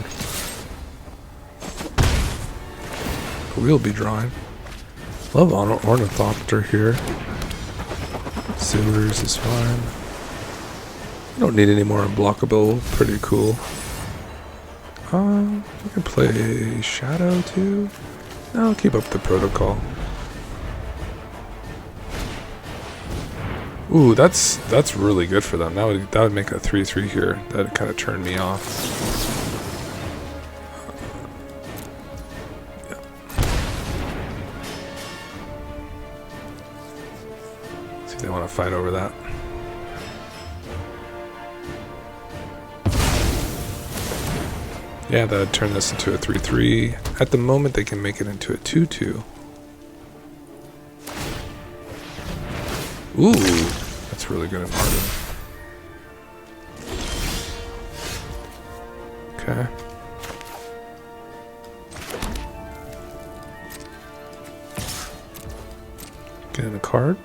We'll be drawing. Love Ornithopter here. Sewers is fine. You don't need any more unblockable. Pretty cool. We can play Shadow too. No, I'll keep up the protocol. Ooh, that's really good for them. That would make a 3/3 here. That kind of turned me off. Yeah. See if they want to fight over that. Yeah, that would turn this into a 3/3. At the moment, they can make it into a 2/2. Ooh, that's really good at Martin. Okay. Get in a card.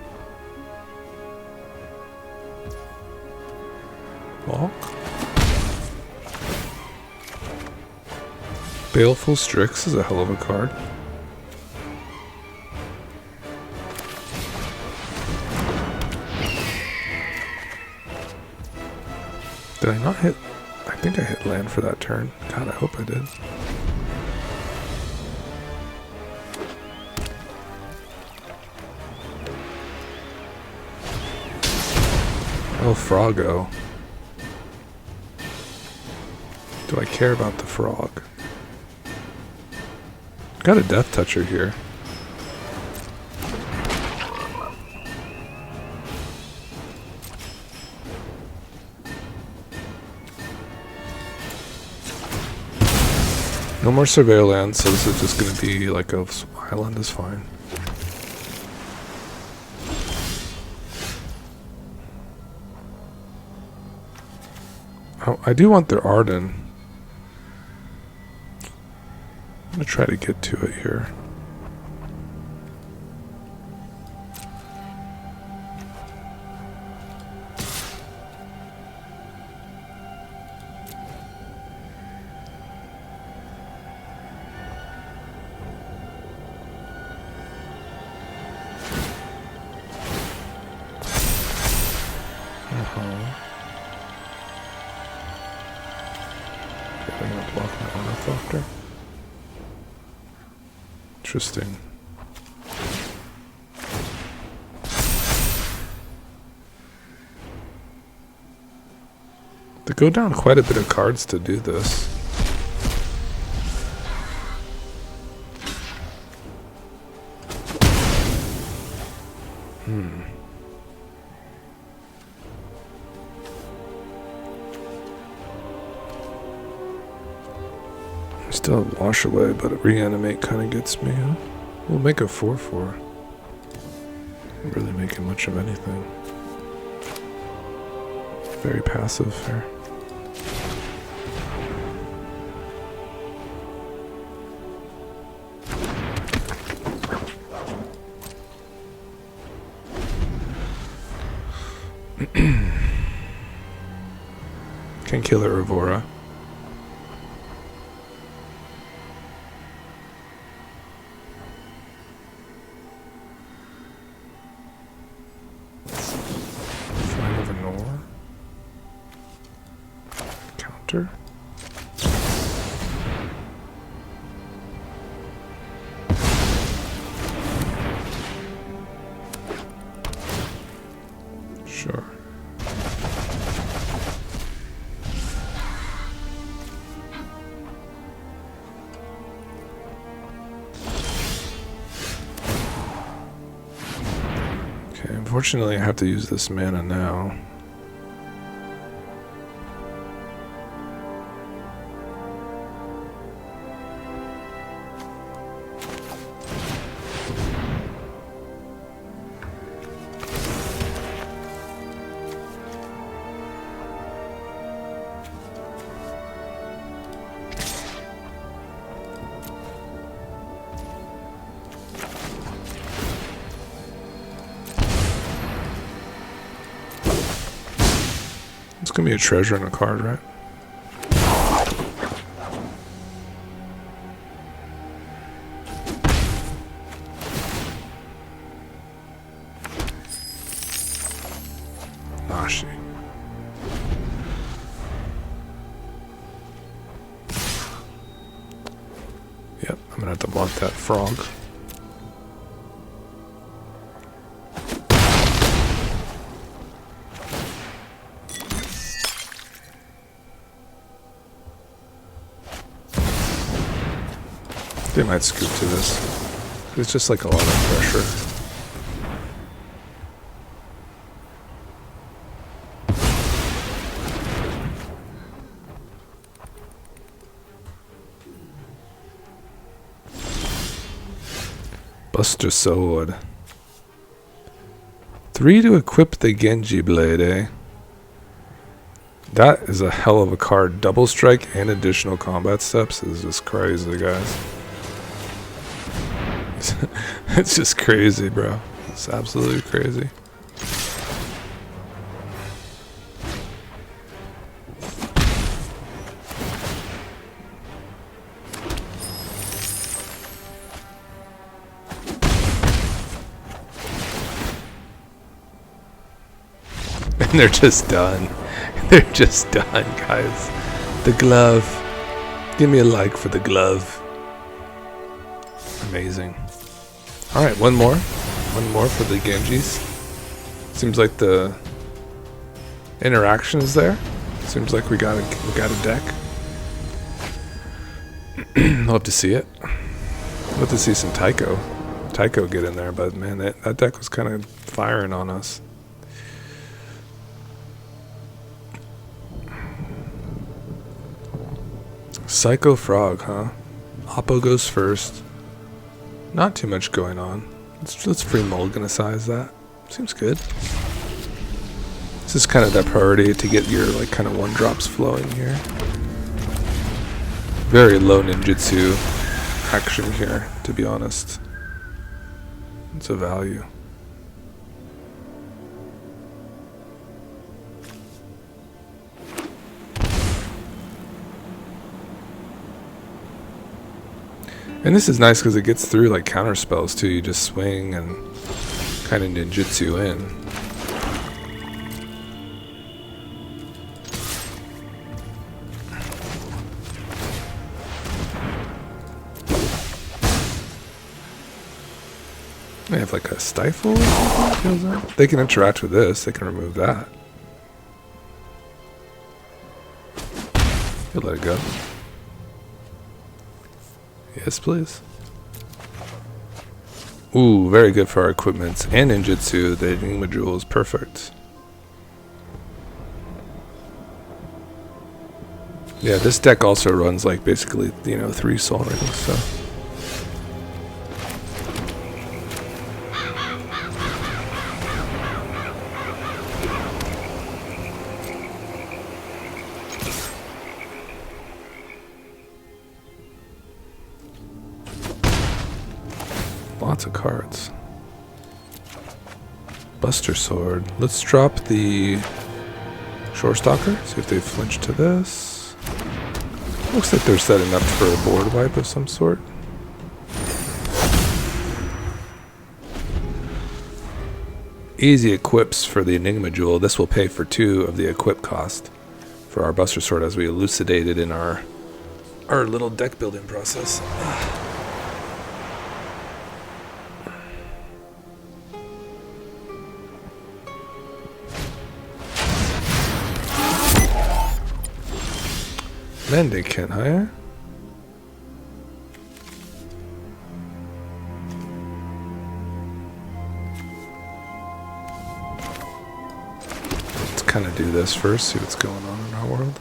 Walk. Baleful Strix is a hell of a card. Did I not hit? I think I hit land for that turn. God, I hope I did. Oh, Froggo. Do I care about the frog? Got a Death Toucher here. No more surveillance, so this is just going to be like a island is fine. Oh, I do want their Arden. I'm going to try to get to it here. Okay, I'm going to block my Ornithopter. Interesting. They go down quite a bit of cards to do this. Still wash away, but reanimate kind of gets me. Huh? We'll make a 4/4. Not really making much of anything. Very passive here. Can kill it, Revora. Counter. Sure. Okay, unfortunately I have to use this mana now. It's gonna be a treasure and a card, right? A-Nashi. Yep, I'm gonna have to block that frog. They might scoop to this. It's just like a lot of pressure. Buster Sword. 3 to equip the Genji Blade, eh? That is a hell of a card. Double strike and additional combat steps is just crazy, guys. It's just crazy, bro. It's absolutely crazy. And they're just done. They're just done, guys. The glove. Give me a like for the glove. Amazing. Alright, one more. One more for the Genjis. Seems like the interaction is there. Seems like we got a deck. Love to see it. Love to see some Taeko get in there, but man, that deck was kind of firing on us. Psycho Frog, huh? Oppo goes first. Not too much going on. Let's free mulliganize that. Seems good. This is kind of that priority to get your like kind of 1-drops flowing here. Very low ninjutsu action here, to be honest. It's a value. And this is nice because it gets through like counter spells too. You just swing and kind of ninjutsu in. They have like a stifle or something. They can interact with this. They can remove that. You'll let it go. Yes, please. Ooh, very good for our equipment and ninjutsu. The Enigma Jewel is perfect. Yeah, this deck also runs like basically, 3 Soul Rings, so. Lots of cards. Buster Sword. Let's drop the Shore Stalker. See if they flinch to this. Looks like they're setting up for a board wipe of some sort. Easy equips for the Enigma Jewel. This will pay for 2 of the equip cost. for our Buster Sword as we elucidated in our little deck building process. Mandate can't hire. Let's kind of do this first, see what's going on in our world.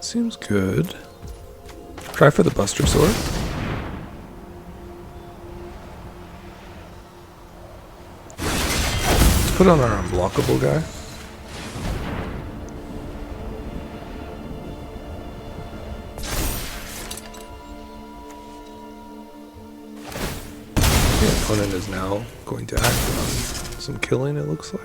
Seems good. Try for the Buster Sword. Let's put on our unblockable guy. The opponent is now going to act on some killing, it looks like.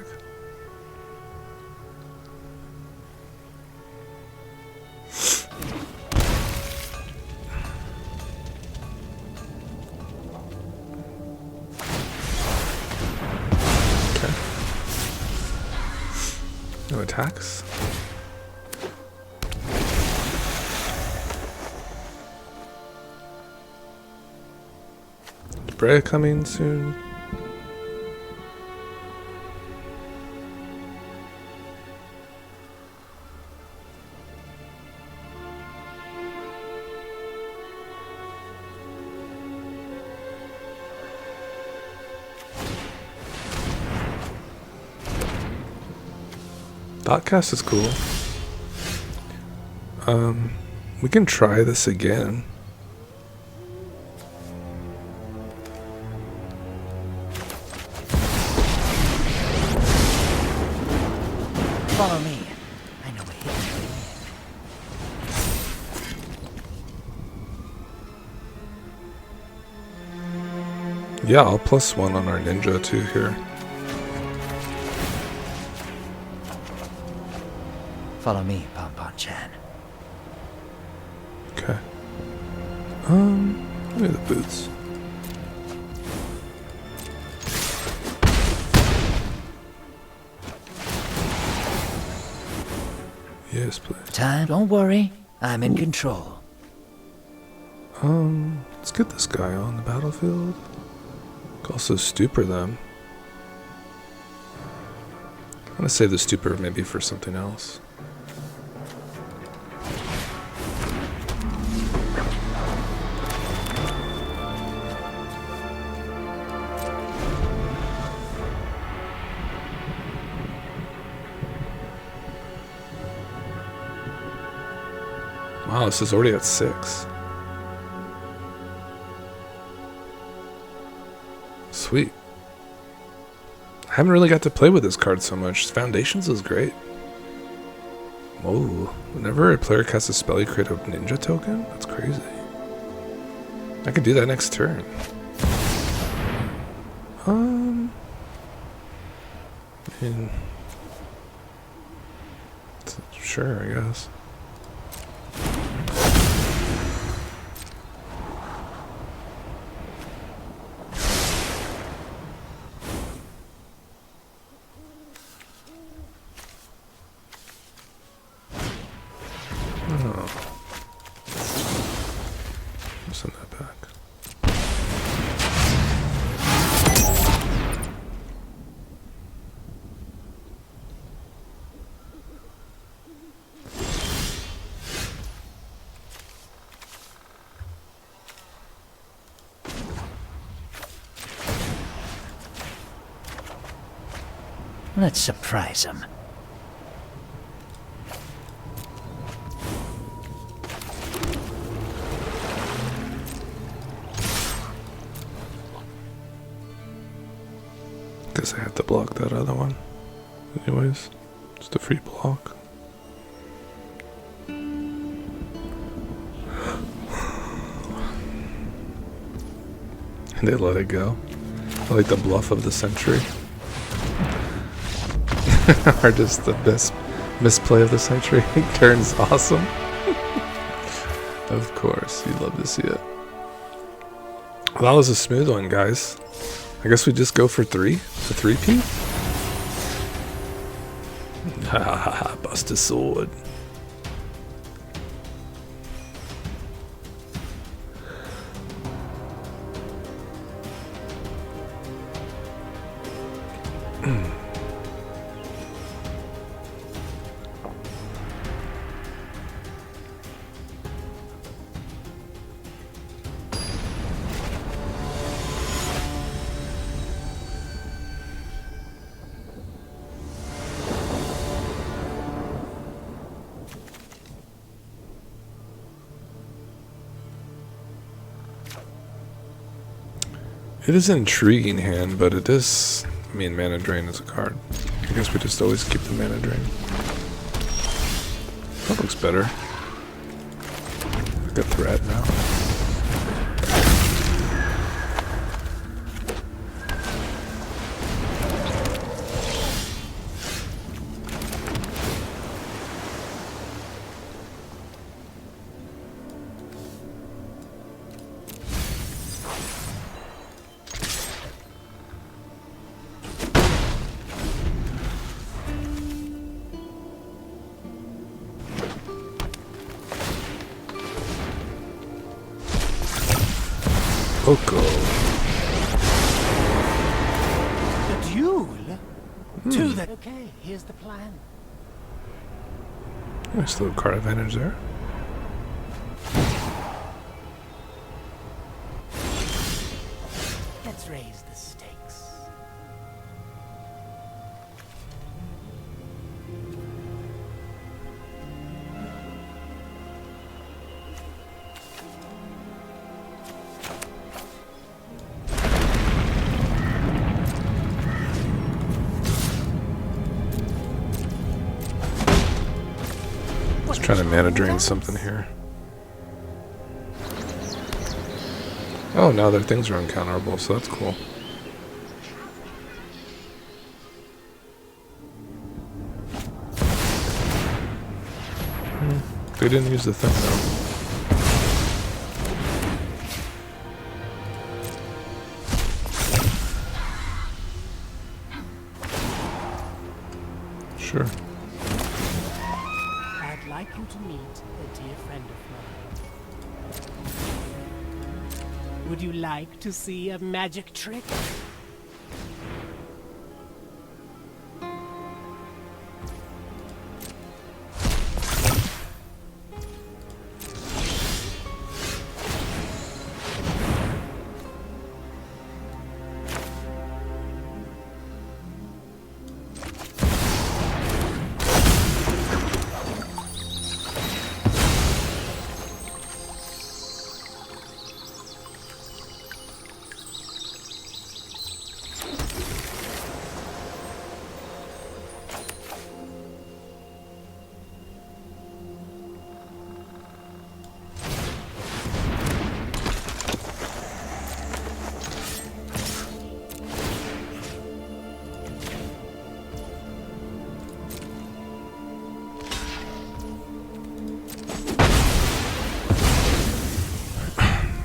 Okay. No attacks. Bray coming soon. Thoughtcast is cool. We can try this again. Follow me. I know a hidden way. Yeah, I'll +1 on our ninja too here. Follow me, Pon-Pon-chan. Okay. Look at the boots. Yes, please. Time, don't worry. I'm in control. Let's get this guy on the battlefield. Could also stupor them. I'm gonna save the stupor maybe for something else. Wow, this is already at 6. Sweet. I haven't really got to play with this card so much. Foundations is great. Whoa. Whenever a player casts a spell, you create a ninja token? That's crazy. I could do that next turn. I mean, sure, I guess. Send that back. Let's surprise him. Guess I have to block that other one. Anyways, just a free block. And they let it go. I like the bluff of the century. Or just the best misplay of the century. Turns awesome. Of course, you'd love to see it. Well, that was a smooth one, guys. I guess we just go for 3? The 3P? Ha ha ha ha, bust his sword. It is an intriguing hand, but it is... I mean, Mana Drain is a card. I guess we just always keep the Mana Drain. That looks better. Like a threat now. Oko. A duel? To the... Okay, here's the plan. Nice little card advantage there. Let's raise the stakes. Trying to mana drain something here. Oh, now their things are uncounterable, so that's cool. They didn't use the thing though. Sure. I'd like you to meet a dear friend of mine. Would you like to see a magic trick?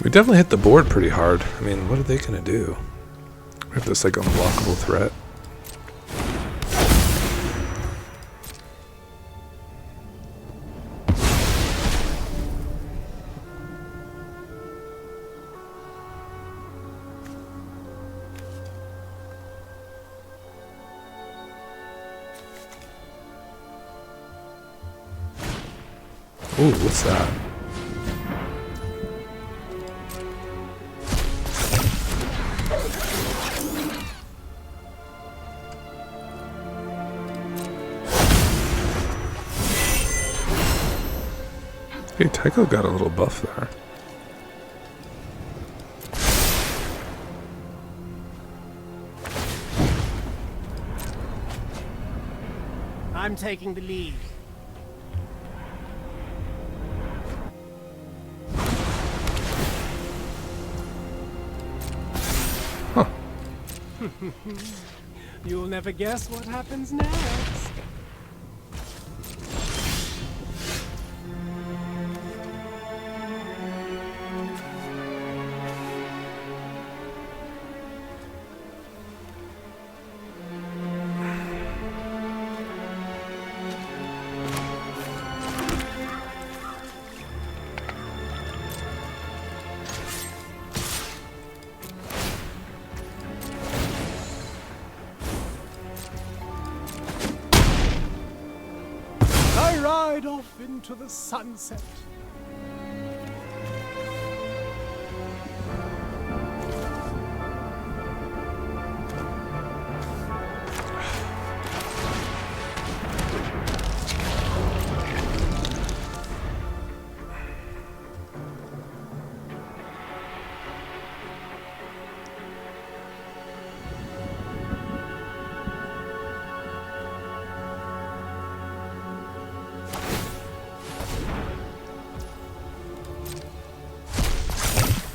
We definitely hit the board pretty hard. I mean, what are they gonna do? We have this like unblockable threat. Ooh, what's that? Hey, Taeko got a little buff there. I'm taking the lead. Huh. You'll never guess what happens next. ride off into the sunset.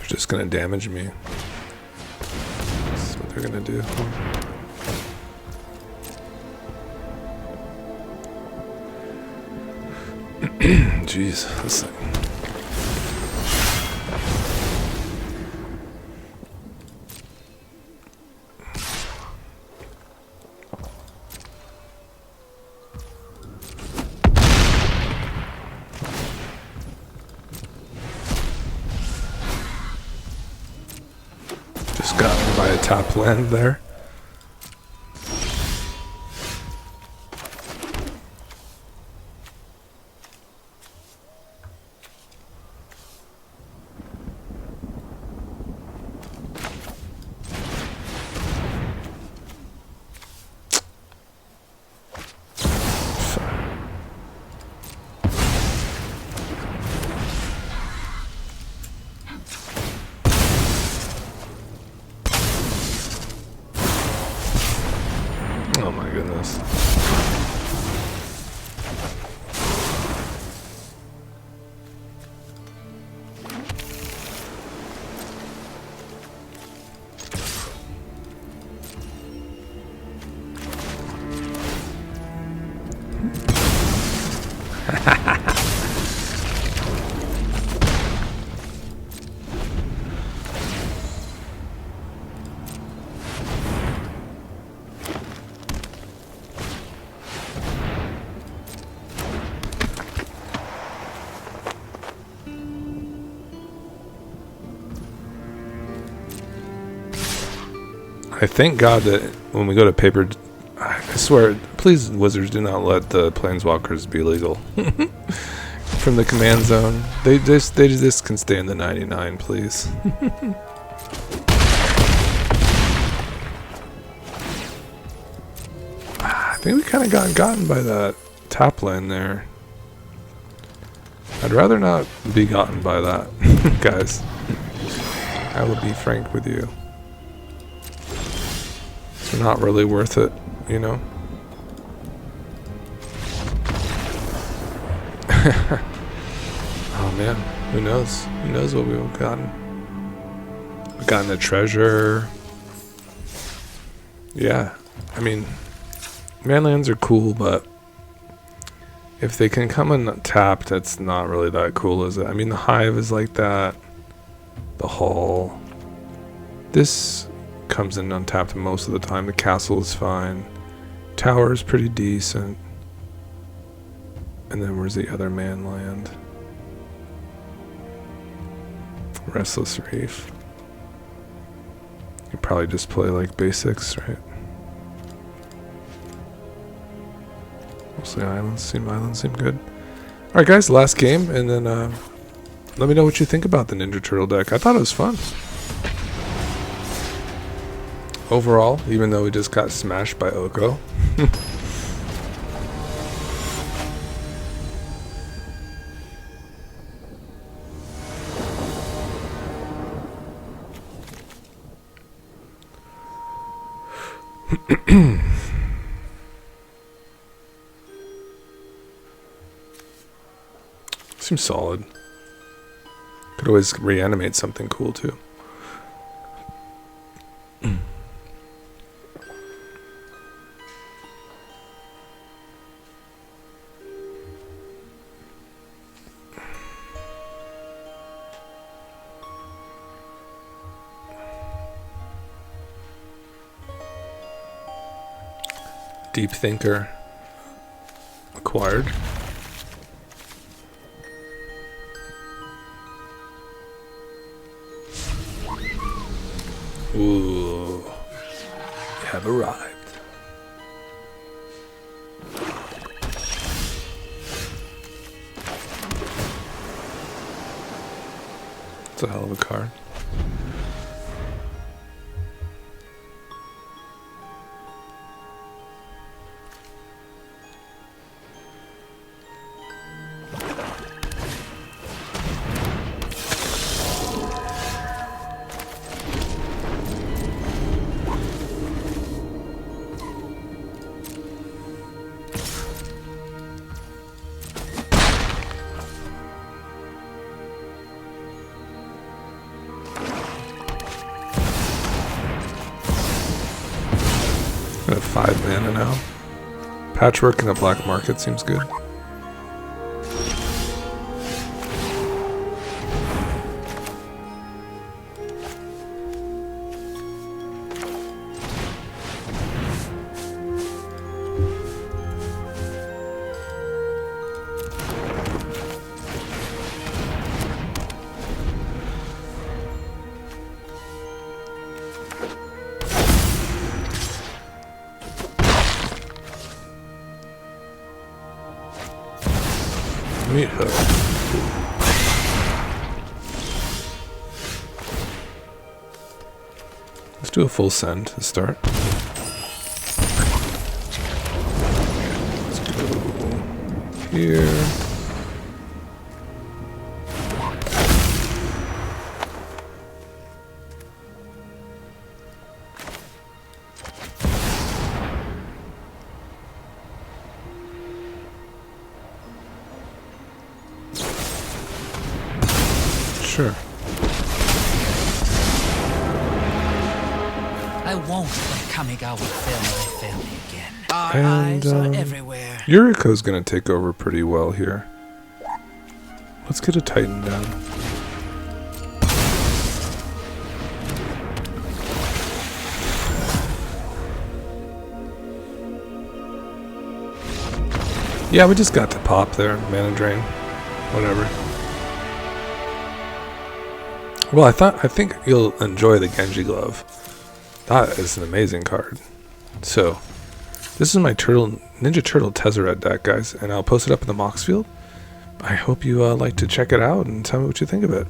Just gonna damage me. That's what they're gonna do. Jeez, this thing. Got by a top land there. Oh my goodness. I thank God that when we go to paper, I swear, please, Wizards, do not let the Planeswalkers be legal from the command zone. They just can stay in the 99, please. I think we kind of got gotten by that top lane there. I'd rather not be gotten by that, guys. I will be frank with you. It's not really worth it, you know? Oh man, who knows? Who knows what we've gotten? We've gotten a treasure. Yeah, I mean, manlands are cool, but if they can come untapped, that's not really that cool, is it? I mean, the Hive is like that. The Hall. This comes in untapped most of the time. The castle is fine. Tower is pretty decent. And then where's the other manland? Restless Reef. You probably just play like basics, right? Mostly islands seem good. Alright guys, last game, and then let me know what you think about the Ninja Turtle deck. I thought it was fun. Overall, even though we just got smashed by Oko. Seems solid. Could always reanimate something cool too. Deep Thinker acquired. Ooh, you have arrived. It's a hell of a card. I have 5 mana now. Patchwork in a black market seems good. Meathook. Let's do a full send to start. Let's go here. Sure. I won't let Kamigawa fail me again. Our eyes are everywhere. Yuriko's gonna take over pretty well here. Let's get a Titan down. Yeah, we just got to pop there. Mana drain. Whatever. Well, I think you'll enjoy the Genji Glove. That is an amazing card. So, this is my Ninja Turtle Tezzeret deck, guys, and I'll post it up in the Mox field. I hope you like to check it out and tell me what you think of it.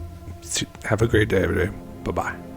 Have a great day, everybody. Bye-bye.